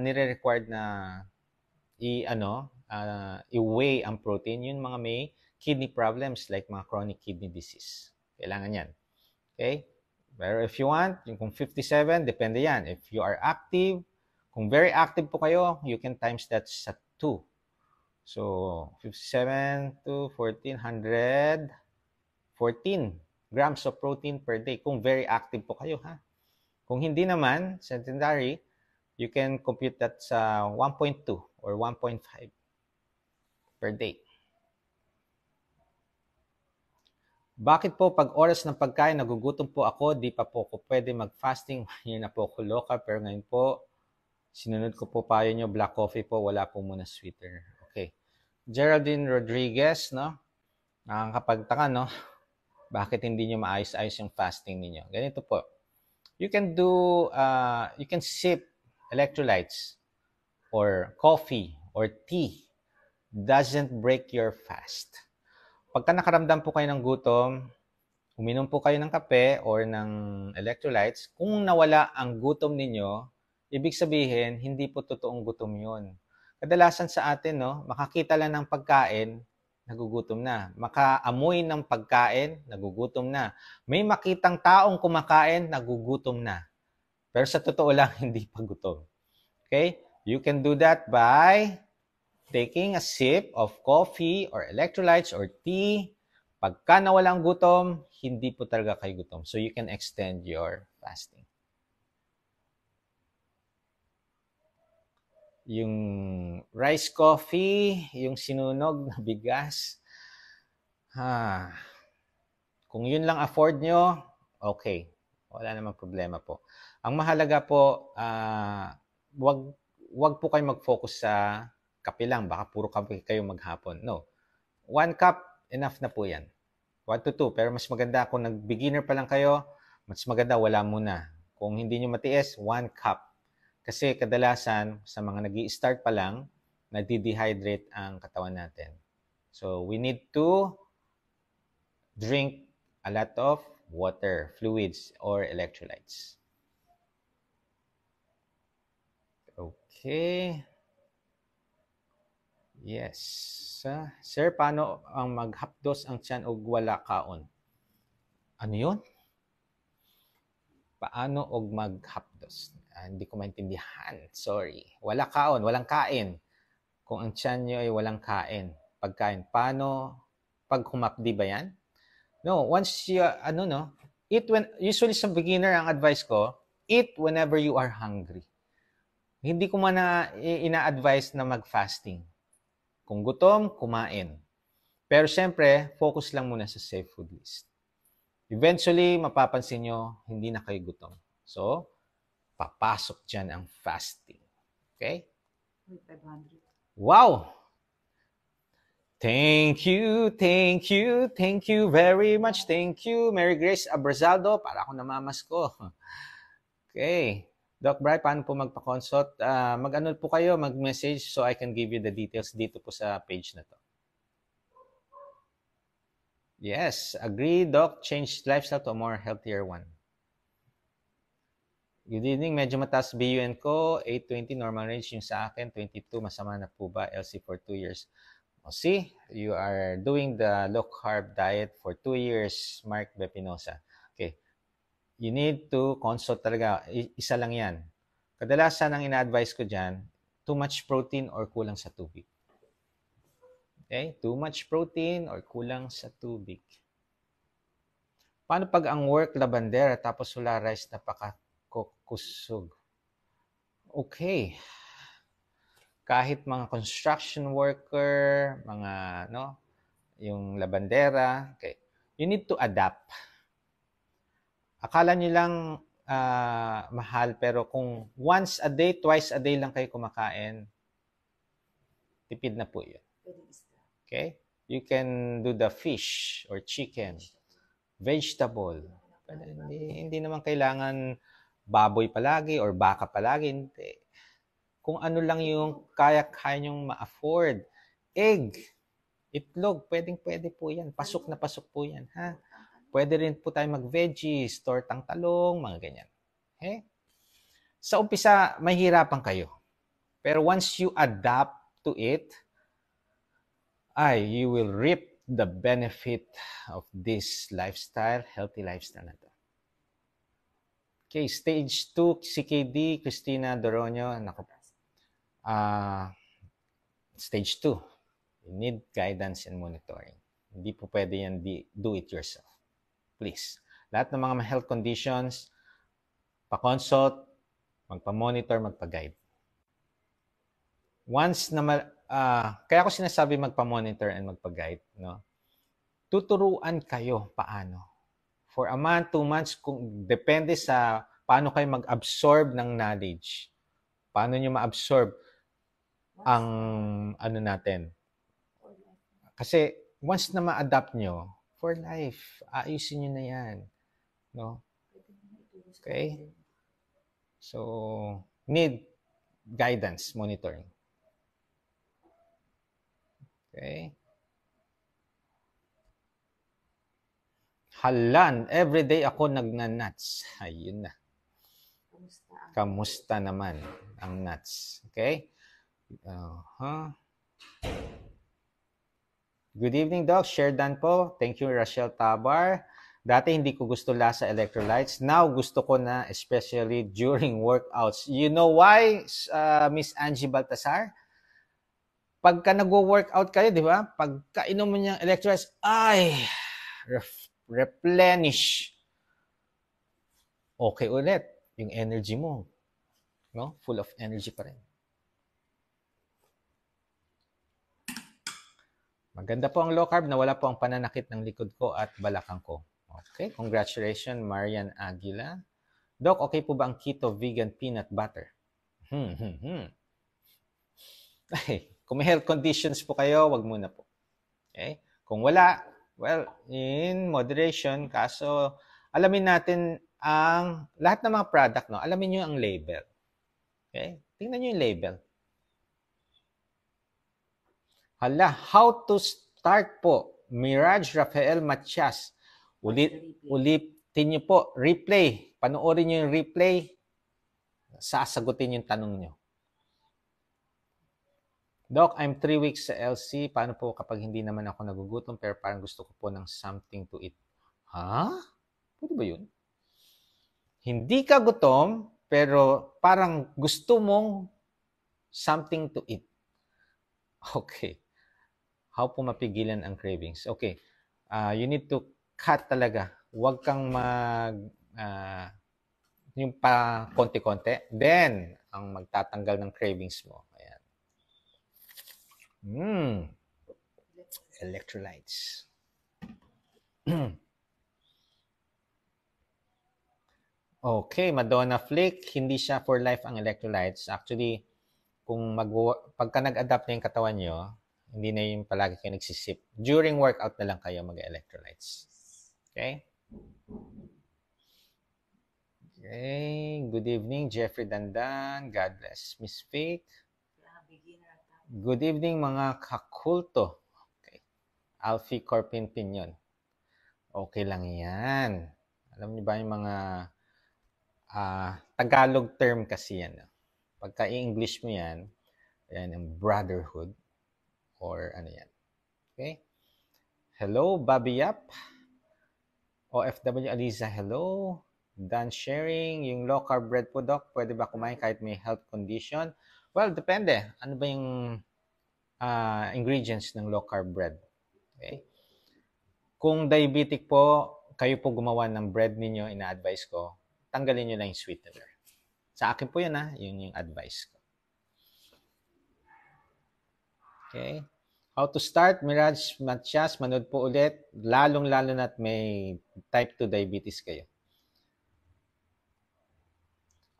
nire-required na i-weigh ang protein, yung mga may kidney problems like mga chronic kidney disease. Kailangan yan. Okay? Pero if you want, yung kung 57, depende yan. If you are active, kung very active po kayo, you can times that sa 2. So, 57 to 1400, 14 grams of protein per day. Kung very active po kayo, ha? Kung hindi naman, sedentary, you can compute that sa 1.2 or 1.5 per day. Bakit po pag oras ng pagkain, nagugutom po ako, di pa po ako pwede mag-fasting? Yun na po ako loka, pero ngayon po, sinunod ko po payo nyo, black coffee po, wala po muna sweetener. Okay. Geraldine Rodriguez, no? Nakakapagtaka, no? Bakit hindi nyo maayos-ayos yung fasting ninyo? Ganito po. You can sip electrolytes or coffee or tea. Doesn't break your fast. Pagka nakaramdam po kayo ng gutom, uminom po kayo ng kape or ng electrolytes, kung nawala ang gutom ninyo, ibig sabihin, hindi po totoong gutom yun. Kadalasan sa atin, no, makakita lang ng pagkain, nagugutom na. Makaamoy ng pagkain, nagugutom na. May makitang taong kumakain, nagugutom na. Pero sa totoo lang, hindi pa gutom. Okay? You can do that by taking a sip of coffee or electrolytes or tea. Pagka nawala ang gutom, hindi po talaga kayo gutom. So you can extend your fasting. Yung rice coffee, yung sinunog na bigas, kung yun lang afford nyo, okay. Wala namang problema po. Ang mahalaga po, wag po kayo mag-focus sa kape lang. Baka puro kape kayo maghapon. No. 1 cup, enough na po yan. 1 to 2. Pero mas maganda kung nag-beginner pa lang kayo, mas maganda wala muna. Kung hindi nyo matiis, 1 cup. Kasi kadalasan, sa mga nag-i-start pa lang, nadi-dehydrate ang katawan natin. So, we need to drink a lot of water, fluids, or electrolytes. Okay. Yes. Sir, paano ang maghapdos ang tiyan o wala kaon? Ano yun? Paano og maghapdos? Hindi ko maintindihan. Sorry. Wala kaon, walang kain. Kung ang tiyan nyo ay walang kain, pagkain, paano? Pag humapdi ba yan? No, once you, eat usually sa beginner, ang advice ko, eat whenever you are hungry. Hindi ko man ina-advise na mag-fasting. Kung gutom, kumain. Pero siyempre, focus lang muna sa safe food list. Eventually, mapapansin nyo, hindi na kayo gutom. So, papasok dyan ang fasting. Okay? 500. Wow! Thank you very much. Thank you, Mary Grace Abrazaldo. Para ako namamasko. Okay. Doc Bri, paano po magpa-consult? Mag-ano po kayo, mag-message so I can give you the details dito po sa page na to. Yes, agree, Doc. Change lifestyle to a more healthier one. Good evening. Medyo mataas BUN ko. 820 normal range yung sa akin. 22. Masama na po ba? LC for 2 years. O see, you are doing the low-carb diet for 2 years, Mark Bepinosa. Okay. You need to consult talaga. Isa lang yan. Kadalasan ang ina-advise ko dyan, too much protein or kulang sa tubig. Okay? Too much protein or kulang sa tubig. Paano pag ang work labandera tapos wala rice na kusog? Okay. Kahit mga construction worker, mga, yung labandera, okay. You need to adapt. Akala nyo lang mahal, pero kung once a day, twice a day lang kayo kumakain, tipid na po yun. Okay? You can do the fish or chicken, vegetable. Hindi naman kailangan baboy palagi or baka palagi. Hindi. Kung ano lang yung kaya nyong ma-afford. Egg, itlog, pwede po yan. Pasok na pasok po yan. Ha? Pwede rin po tayo mag-veggies, tortang talong, mga ganyan. Okay? Sa umpisa, mahirapan kayo. Pero once you adapt to it, you will reap the benefit of this lifestyle, healthy lifestyle na to. Okay, stage 2, si KD, Christina Doronio. Stage 2, you need guidance and monitoring. Hindi po pwede yan, do it yourself. Please. Lahat ng mga health conditions, pa-consult, magpa-monitor, magpa-guide. Once na, kaya ko sinasabi magpa-monitor and magpa-guide, no? Tuturuan kayo paano. For a month, 2 months, kung depende sa paano kayo mag-absorb ng knowledge. Paano nyo ma-absorb ang ano natin. Kasi once na ma-adapt nyo, for life, ayusin nyo na yan. No? Okay? So, need guidance, monitoring. Okay? Halan, everyday ako nagna-nuts. Ayun na. Kamusta naman ang nuts? Okay? Good evening, Doc. Share dan po. Thank you, Rachel Tabar. Dati hindi ko gusto lasa electrolytes. Now gusto ko na, especially during workouts. You know why, Miss Angie Baltasar? Pagka nag-workout kayo, di ba? Pagka inom mo niyang electrolytes, replenish. Okay ulit yung energy mo. No? Full of energy pa rin. Maganda po ang low carb na wala po ang pananakit ng likod ko at balakang ko. Okay, congratulations, Marian Aguila. Doc, okay po ba ang keto vegan peanut butter? Ay, kung may health conditions po kayo, wag muna po. Okay? Kung wala, well, in moderation, kaso alamin natin ang lahat ng mga product, no? Alamin niyo ang label. Okay? Tingnan niyo yung label. Hala, how to start po? Mirage Rafael Matias. Ulitin niyo po, replay. Panoorin niyo yung replay. Sasagutin yung tanong niyo. Doc, I'm 3 weeks sa LC. Paano po kapag hindi naman ako nagugutom pero parang gusto ko po ng something to eat? Ha? Pwede ba yun? Hindi ka gutom pero parang gusto mong something to eat. Okay. How po mapigilan ang cravings? Okay. You need to cut talaga. Huwag kang yung pa konti-konti. Then, ang magtatanggal ng cravings mo. Ayan. Electrolytes. Okay, Madonna Flick. Hindi siya for life ang electrolytes. Actually, kung pagka nag-adapt na yung katawan nyo, hindi na yung palagi kayo nagsisip. During workout na lang kayo mag-electrolytes. Okay? Okay. Good evening, Jeffrey Dandan. God bless. Miss Fake. Good evening, mga kakulto. Okay. Alfie Corpin Pinion. Okay lang yan. Alam niyo ba yung mga Tagalog term kasi yan. Pagka i-English mo yan, yan yung brotherhood. Or ano yan. Okay? Hello, Bobby Yap. OFW Aliza, hello. Dan sharing, yung low carb bread po, Doc, pwede ba kumain kahit may health condition? Well, depende. Ano ba yung ingredients ng low carb bread? Okay? Kung diabetic po, kayo po gumawa ng bread ninyo, ina-advise ko, tanggalin nyo lang yung sweetener. Sa akin po yun, yun yung advice ko. Okay. How to start? Mirage Matias, manood po ulit. Lalong-lalo na't may type 2 diabetes kayo.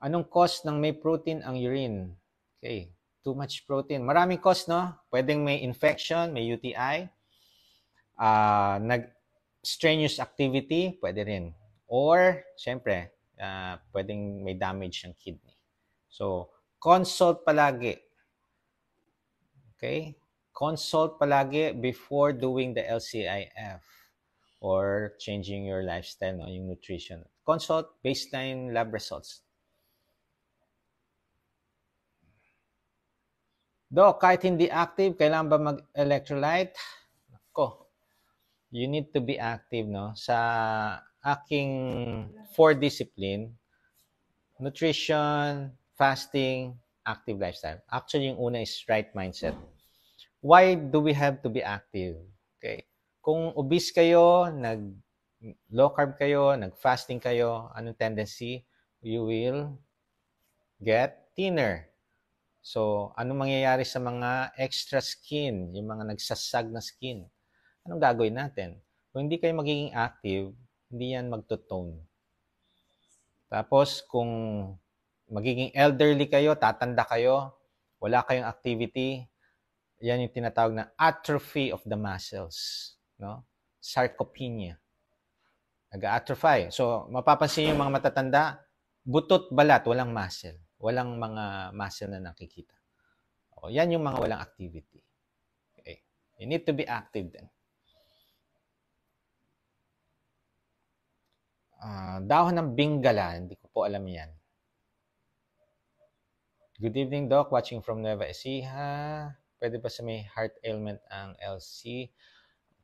Anong cause ng may protein ang urine? Okay. Too much protein. Maraming cause, no? Pwedeng may infection, may UTI. Strenuous activity, pwede rin. Or, syempre, pwedeng may damage ng kidney. So, consult palagi. Okay? Consult palagi before doing the LCIF or changing your lifestyle, no, yung nutrition. Consult baseline lab results. Doc, kahit hindi active, kailangan ba mag-electrolyte? Nako, you need to be active, no? Sa aking 4 discipline, nutrition, fasting, active lifestyle. Actually, yung una is right mindset. Why do we have to be active? Okay. Kung obese kayo, low carb kayo, nag-fasting kayo, anong tendency? You will get thinner. So, anong mangyayari sa mga extra skin, yung mga nagsasag na skin? Anong gagawin natin? Kung hindi kayo magiging active, hindi yan magtutone. Tapos, kung magiging elderly kayo, tatanda kayo, wala kayong activity, yan yung tinatawag na atrophy of the muscles. No? Sarcopenia. Nag-atrophy. So, mapapansin yung mga matatanda, butot balat, walang muscle. Walang mga muscle na nakikita. O, yan yung mga walang activity. Okay. You need to be active then. Dahon ng Bingala, hindi ko po alam yan. Good evening, Doc. Watching from Nueva Ecija. Pwede ba sa may heart ailment ang LC?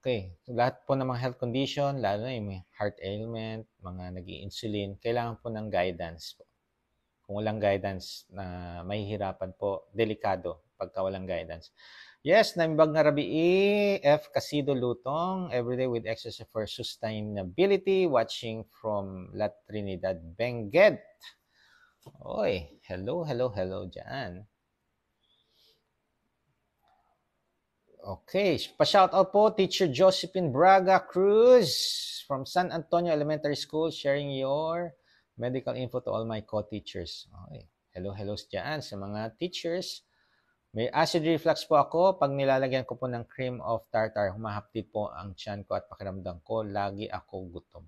Okay. So, lahat po ng mga health condition, lalo na yung may heart ailment, mga nag-i-insulin, kailangan po ng guidance po. Kung walang guidance na mahihirapan po, delikado pagka walang guidance. Yes, naimbag nga rabi F. Casido Lutong, everyday with exercise for sustainability, watching from La Trinidad, Benguet. Oy, hello dyan. Okay, pa-shoutout po, Teacher Josephine Braga Cruz from San Antonio Elementary School, sharing your medical info to all my co-teachers. Okay, hello dyan sa mga teachers. May acid reflux po ako. Pag nilalagyan ko po ng cream of tartar, humahapdi po ang tiyan ko at pakiramdam ko, lagi ako gutom.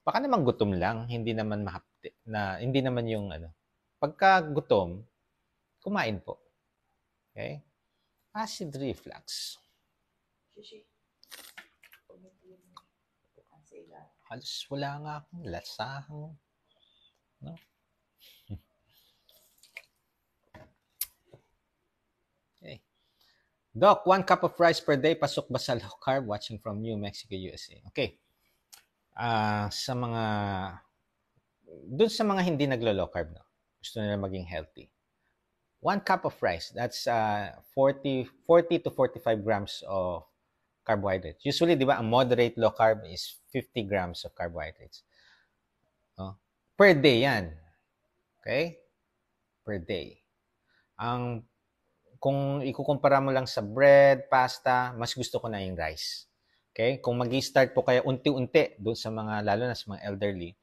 Baka naman gutom lang, hindi naman mahapdi, hindi naman yung ano. Pagka gutom, kumain po. Okay? Acid reflux. Halos wala nga akong lasahang. No? Okay. Doc, 1 cup of rice per day, pasok ba sa low carb? Watching from New Mexico, USA. Okay. Dun sa mga hindi naglo-low carb, no? Gusto nila maging healthy. 1 cup of rice, that's 40 to 45 grams of carbohydrates. Usually, di ba, ang moderate low carb is 50 grams of carbohydrates. No? Per day yan. Okay? Per day. Kung ikukumpara mo lang sa bread, pasta, mas gusto ko na yung rice. Okay? Kung mag-i-start po kayo unti-unti doon sa mga, lalo na sa mga elderly,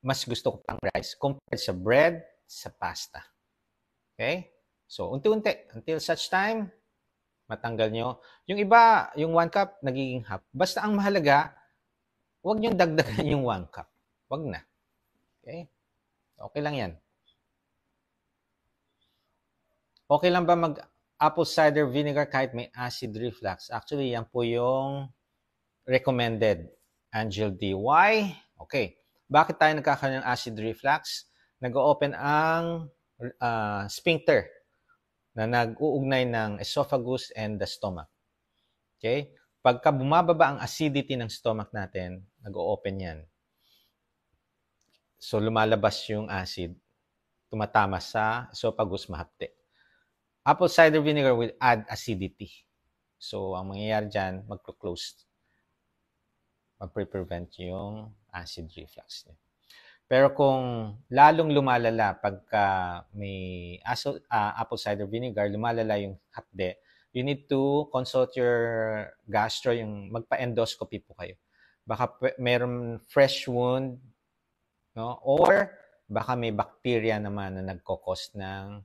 mas gusto ko pang rice compared sa bread, sa pasta. Okay? So, unti-unti. Until such time, matanggal nyo. Yung iba, yung 1 cup, nagiging half. Basta ang mahalaga, huwag nyo dagdagan yung 1 cup. Huwag na. Okay? Okay lang yan. Okay lang ba mag-apple cider vinegar kahit may acid reflux? Actually, yan po yung recommended. Angel D. Why? Okay. Bakit tayo nagkakaroon ng acid reflux? Nag-open ang sphincter na nag-uugnay ng esophagus and the stomach. Okay? Pagka bumababa ang acidity ng stomach natin, nag-open yan. So, lumalabas yung acid, tumatama sa esophagus, mahapde. Apple cider vinegar will add acidity. So, ang mangyayari dyan, mag-close. Mag-prevent yung acid reflux. Pero kung lalong lumalala pagka may apple cider vinegar, lumalala yung hapde, you need to consult your gastro, yung magpa-endoscopy po kayo. Baka mayroong fresh wound, no? Or baka may bacteria naman na nagkokos ng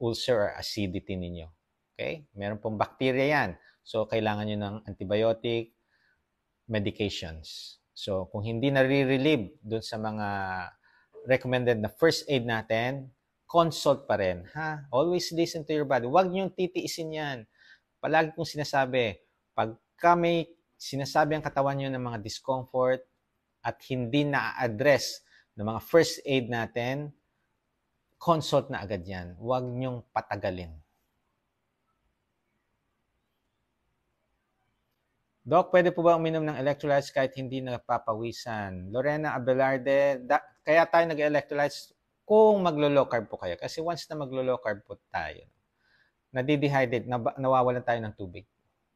ulcer or acidity ninyo. Okay? Meron pong bacteria yan. So, kailangan nyo ng antibiotic, medications. So, kung hindi nare-relieve dun sa mga recommended na first aid natin, consult pa rin. Ha? Always listen to your body. Huwag niyong titiisin yan. Palagi kong sinasabi, pagka may sinasabi ang katawan niyo ng mga discomfort at hindi na-address ng mga first aid natin, consult na agad yan. Huwag niyong patagalin. Doc, pwede po ba uminom ng electrolytes kahit hindi napapawisan? Lorena Abelarde, kaya tayo nag-electrolytes kung maglo-low carb po kayo. Kasi once na maglo-low carb po tayo, nadidehydrate, nawawalan tayo ng tubig,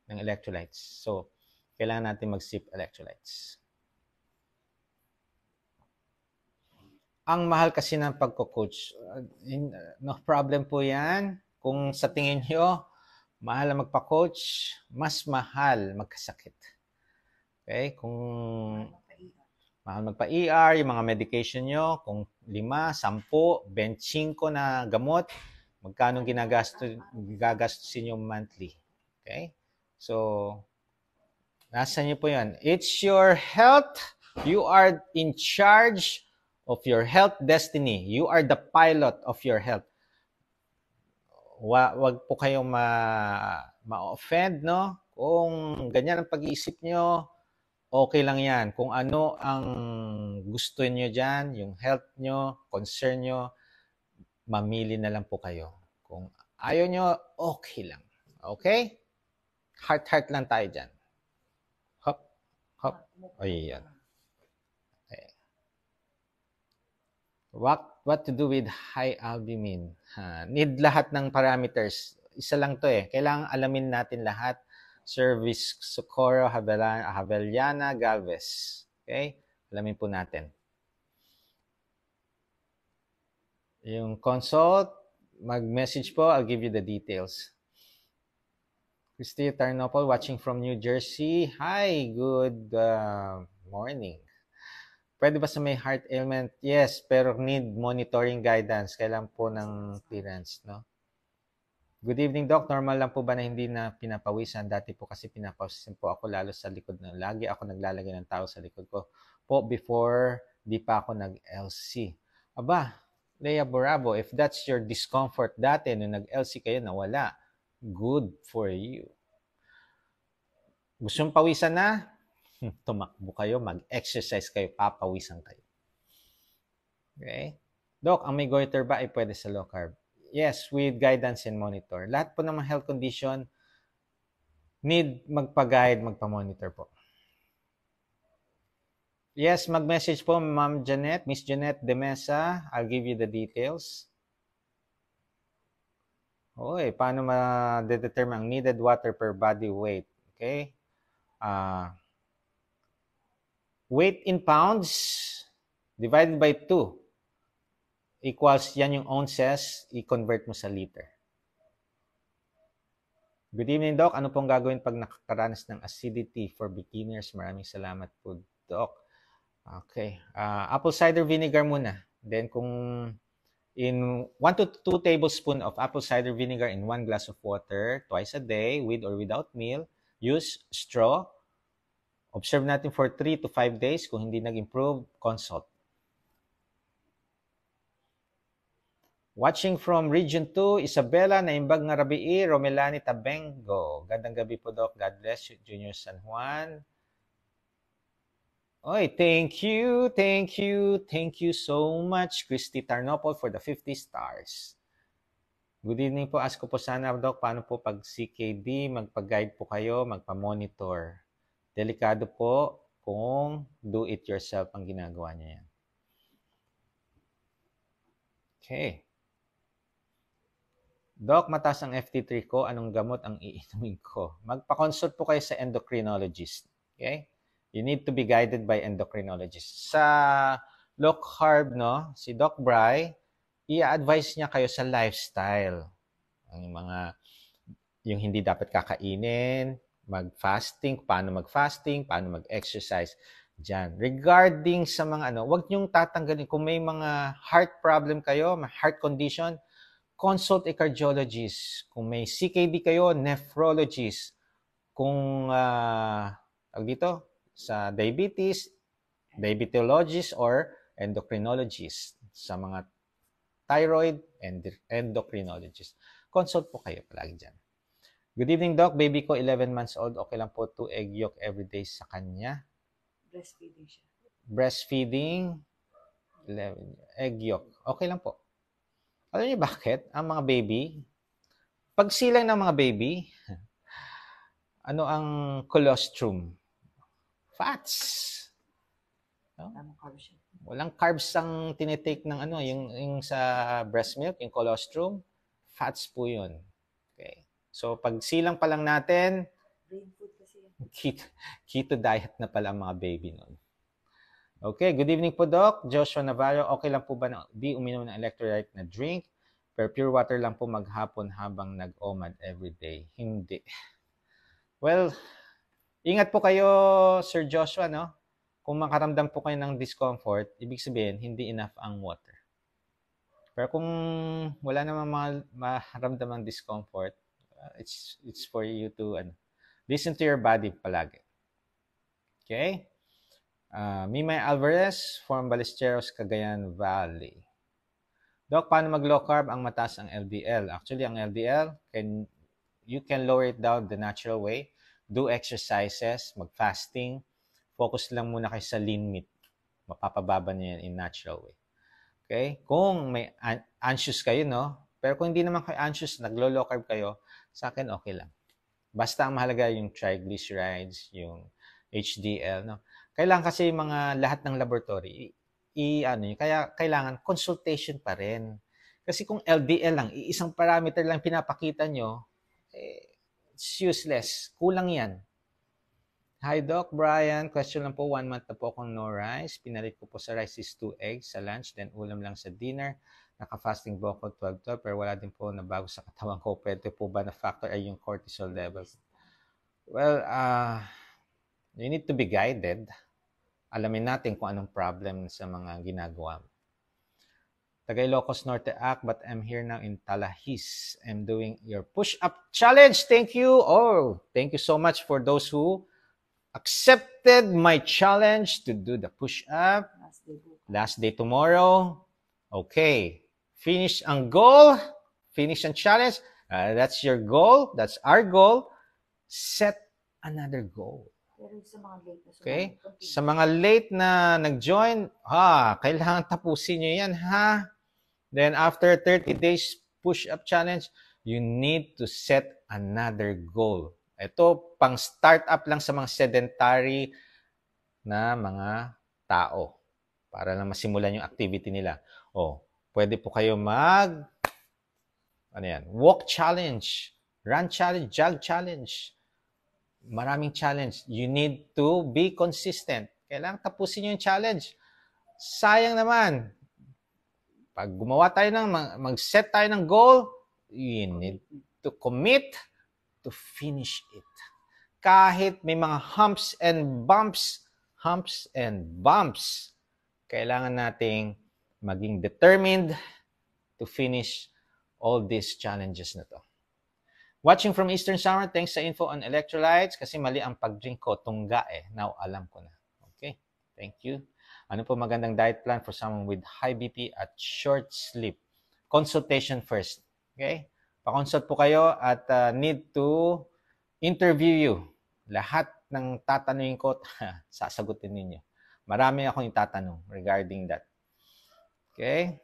ng electrolytes. So, kailangan natin mag-sip electrolytes. Ang mahal kasi ng pagko-coach. No problem po yan. Kung sa tingin nyo, mahal na magpa-coach, mas mahal magkasakit. Okay? Kung mahal magpa-ER, yung mga medication nyo, kung 5, 10, 25 na gamot, magkano gagastusin nyo monthly. Okay? So, nasa nyo po yan. It's your health. You are in charge of your health destiny. You are the pilot of your health. Wag po kayong ma-offend, no? Kung ganyan ang pag-iisip nyo, okay lang yan. Kung ano ang gusto nyo dyan, yung health nyo, concern nyo, mamili na lang po kayo. Kung ayaw nyo, okay lang. Okay? Heart-heart lang tayo dyan. Hop, hop. O, yan. Okay. What to do with high albumin? Need lahat ng parameters. Isa lang to eh. Kailangan alamin natin lahat. Service Socorro Haveliana Galvez. Okay? Alamin po natin. Yung consult, mag-message po. I'll give you the details. Christy Tarnopol watching from New Jersey. Hi, good morning. Pwede ba sa may heart ailment? Yes, pero need monitoring guidance. Kailan po ng clearance, no? Good evening, Doc. Normal lang po ba na hindi na pinapawisan? Dati po kasi pinapawisan po ako lalo sa likod. Lagi ako naglalagay ng tao sa likod ko. Po before, di pa ako nag-LC. Aba, Leia Borabo, if that's your discomfort dati nung nag-LC kayo nawala, good for you. Gusto mong pawisan na? Tumakbo kayo, mag-exercise kayo, papawisan kayo. Okay? Doc, ang may goiter ba ay pwede sa low carb? Yes, with guidance and monitor. Lahat po ng mga health condition, need magpa-guide, magpa-monitor po. Yes, mag-message po, Ma'am Janet, Miss Janet De Mesa. I'll give you the details. Oy, paano ma-determine ang needed water per body weight? Okay? Weight in pounds divided by 2 equals yan yung ounces, i-convert mo sa liter. Good evening, Doc. Ano pong gagawin pag nakakaranas ng acidity for beginners? Maraming salamat po, Doc. Okay. Apple cider vinegar muna. Then kung in 1 to 2 tablespoons of apple cider vinegar in 1 glass of water twice a day with or without meal, use straw. Observe natin for 3 to 5 days. Kung hindi nag-improve, consult. Watching from Region 2, Isabela, Naimbag nga Rabii, Romelani Tabengo. Gandang gabi po, Doc. God bless you, Junior San Juan. Oy, thank you so much, Christy Tarnopol, for the 50 stars. Good evening po. Ask ko po sana, Doc, paano po pag CKD, magpag-guide po kayo, magpa-monitor. Delikado po kung do-it-yourself ang ginagawa niya yan. Okay. Doc, mataas ang FT3 ko. Anong gamot ang iinumin ko? Magpa-consult po kayo sa endocrinologist. Okay? You need to be guided by endocrinologist. Sa low carb, no, si Doc Bry, i-advise niya kayo sa lifestyle. Yung hindi dapat kakainin, mag-fasting, paano mag-exercise. Diyan. Regarding sa mga wag niyong tatanggalin. Kung may mga heart problem kayo, may heart condition, consult a cardiologist. Kung may CKD kayo, nephrologist. Kung, sa diabetes, diabetologist or endocrinologist. Sa mga thyroid, endocrinologist. Consult po kayo palagi dyan. Good evening, Doc. Baby ko, 11 months old. Okay lang po 2 egg yolk everyday sa kanya. Breastfeeding siya. Breastfeeding, 11 egg yolk. Okay lang po. Alam niyo bakit? Ang mga baby, pag silang ng mga baby, ano ang colostrum? Fats. No? Tamang carbs siya. Walang carbs ang tinitake ng ano, yung sa breast milk, yung colostrum, fats po yun. Okay. So, pag silang pa lang natin, Brain food kasi yan. keto diet na pala ang mga baby nun. Okay, good evening po, Doc. Joshua Navarro, okay lang po ba na di uminom ng electrolyte na drink? Pero pure water lang po maghapon habang nag-OMAD everyday. Hindi. Well, ingat po kayo, Sir Joshua, no? Kung makaramdam po kayo ng discomfort, ibig sabihin, hindi enough ang water. Pero kung wala namang maramdamang discomfort, it's for you to listen to your body palagi. Okay? Mimay Alvarez from Ballesteros, Cagayan Valley. Doc, paano mag-low carb ang mataas ang LDL? Actually, ang LDL, you can lower it down the natural way. Do exercises, mag-fasting. Focus lang muna kayo sa lean meat. Mapapababa niya yan in natural way. Okay? Kung may anxious kayo, no? Pero kung hindi naman kayo anxious, naglo-low carb kayo, sa akin okay lang. Basta ang mahalaga yung triglycerides, yung HDL, no? Kailangan kasi mga lahat ng laboratory, kaya kailangan consultation pa rin. Kasi kung LDL lang, isang parameter lang pinapakita nyo, it's useless. Kulang yan. Hi Doc, Brian. Question lang po, 1 month na po akong no rice. Pinalit ko po sa rice is 2 eggs sa lunch, then ulam lang sa dinner. Naka-fasting po ako 12-12, pero wala din po nabago sa katawan ko. Pwede po ba na factor ay yung cortisol level? Well, you need to be guided. Alamin natin kung anong problem sa mga ginagawa mo. Taga Ilocos Norte Act, but I'm here now in Talahis. I'm doing your push-up challenge. Thank you. Oh, thank you so much for those who accepted my challenge to do the push-up. Last day tomorrow. Okay. Finish ang goal. Finish ang challenge. That's your goal. That's our goal. Set another goal. Pero sa mga late na okay? Sa mga late na nag-join, kailangan tapusin nyo yan, ha? Then after 30 days push-up challenge, you need to set another goal. Ito, pang start-up lang sa mga sedentary na mga tao para lang masimulan yung activity nila. Pwede po kayo walk challenge, run challenge, jog challenge. Maraming challenge. You need to be consistent. Kailangan tapusin nyo yung challenge. Sayang naman. Pag gumawa tayo mag-set tayo ng goal, you need to commit to finish it. Kahit may mga humps and bumps, kailangan nating maging determined to finish all these challenges na to. Watching from Eastern Summer, thanks sa info on electrolytes kasi mali ang pag-drink ko, tungga Now, alam ko na. Okay, thank you. Ano po magandang diet plan for someone with high BP at short sleep? Consultation first. Okay? Pa-consult po kayo at need to interview you. Lahat ng tatanungin ko, sasagutin ninyo. Marami akong itatanong regarding that. Okay?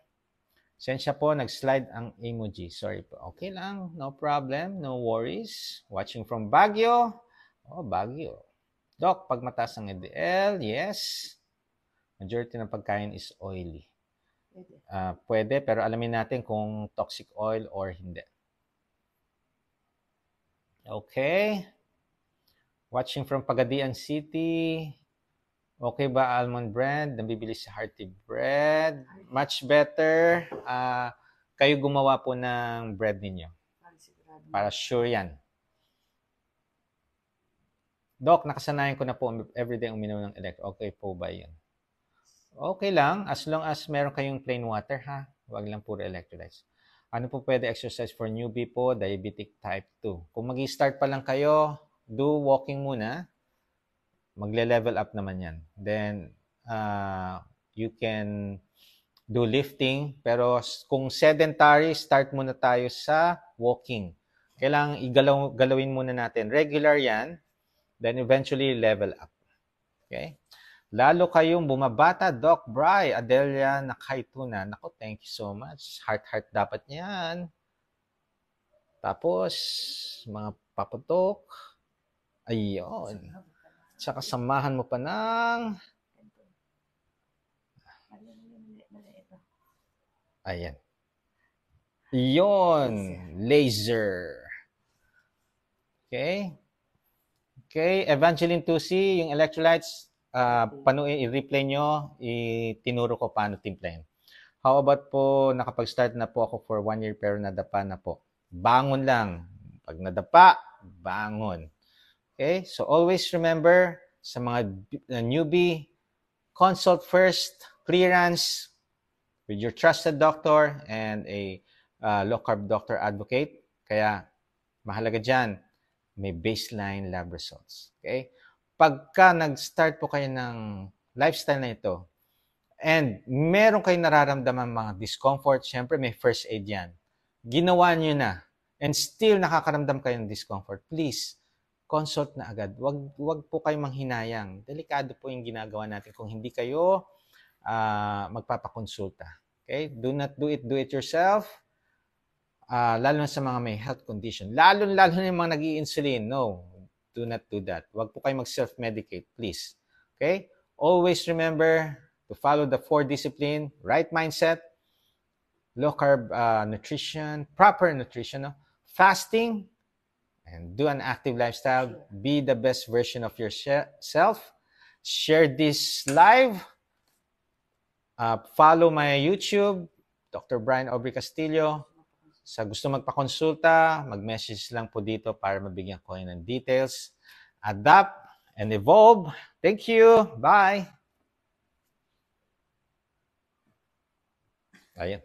Sensya po, nag-slide ang emoji. Sorry po. Okay lang. No problem. No worries. Watching from Baguio. Baguio. Doc, pag mataas ang LDL, yes. Majority ng pagkain is oily. Pwede, pero alamin natin kung toxic oil or hindi. Okay. Watching from Pagadian City. Okay ba almond bread? Nabibili sa Hearty Bread. Much better. Kayo gumawa po ng bread ninyo. Para sure yan. Doc, nakasanayan ko na po everyday uminom ng electrolyte. Okay po ba yun? Okay lang. As long as meron kayong plain water, ha? Huwag lang puro electrolytes. Ano po pwede exercise for newbie po? Diabetic type 2. Kung mag-start pa lang kayo, do walking muna. Magle-level up naman yan. Then, you can do lifting. Pero kung sedentary, start muna tayo sa walking. Kailangan galawin muna natin. Regular yan. Then eventually, level up. Okay? Lalo kayong bumabata, Doc Bry, Adelia Nakaituna. Nako, thank you so much. Heart dapat yan. Tapos, mga paputok. Ayun. Tsaka samahan mo pa ng... Ayan. Iyon. Laser. Okay. Okay. Evangeline Tusi, yung electrolytes, i-replay nyo, itinuro ko paano timplahin. How about po, nakapag-start na po ako for 1 year pero nadapa na po. Bangon lang. Pag nadapa, bangon. Okay? So always remember, sa mga newbie, consult first, clearance with your trusted doctor and a low-carb doctor advocate. Kaya, mahalaga dyan, may baseline lab results. Okay? Pagka nag-start po kayo ng lifestyle na ito, and meron kayong nararamdaman mga discomfort, syempre may first aid yan. Ginawa nyo na, and still nakakaramdam kayo ng discomfort, please, consult na agad. Wag po kayong manghinayang. Delikado po yung ginagawa natin kung hindi kayo magpapakonsulta. Okay? Do not do it yourself. Lalo na sa mga may health condition. Lalo na yung mga nag-i-insulin. No, do not do that. Wag po kayo mag-self-medicate, please. Okay? Always remember to follow the 4 discipline, right mindset, low-carb nutrition, proper nutrition, fasting, and do an active lifestyle. Be the best version of yourself. Share this live. Follow my YouTube, Dr. Brian Aubrey Castillo. Sa gusto magpakonsulta, mag-message lang po dito para mabigyan ko kayo ng details. Adapt and evolve. Thank you. Bye. Ayun.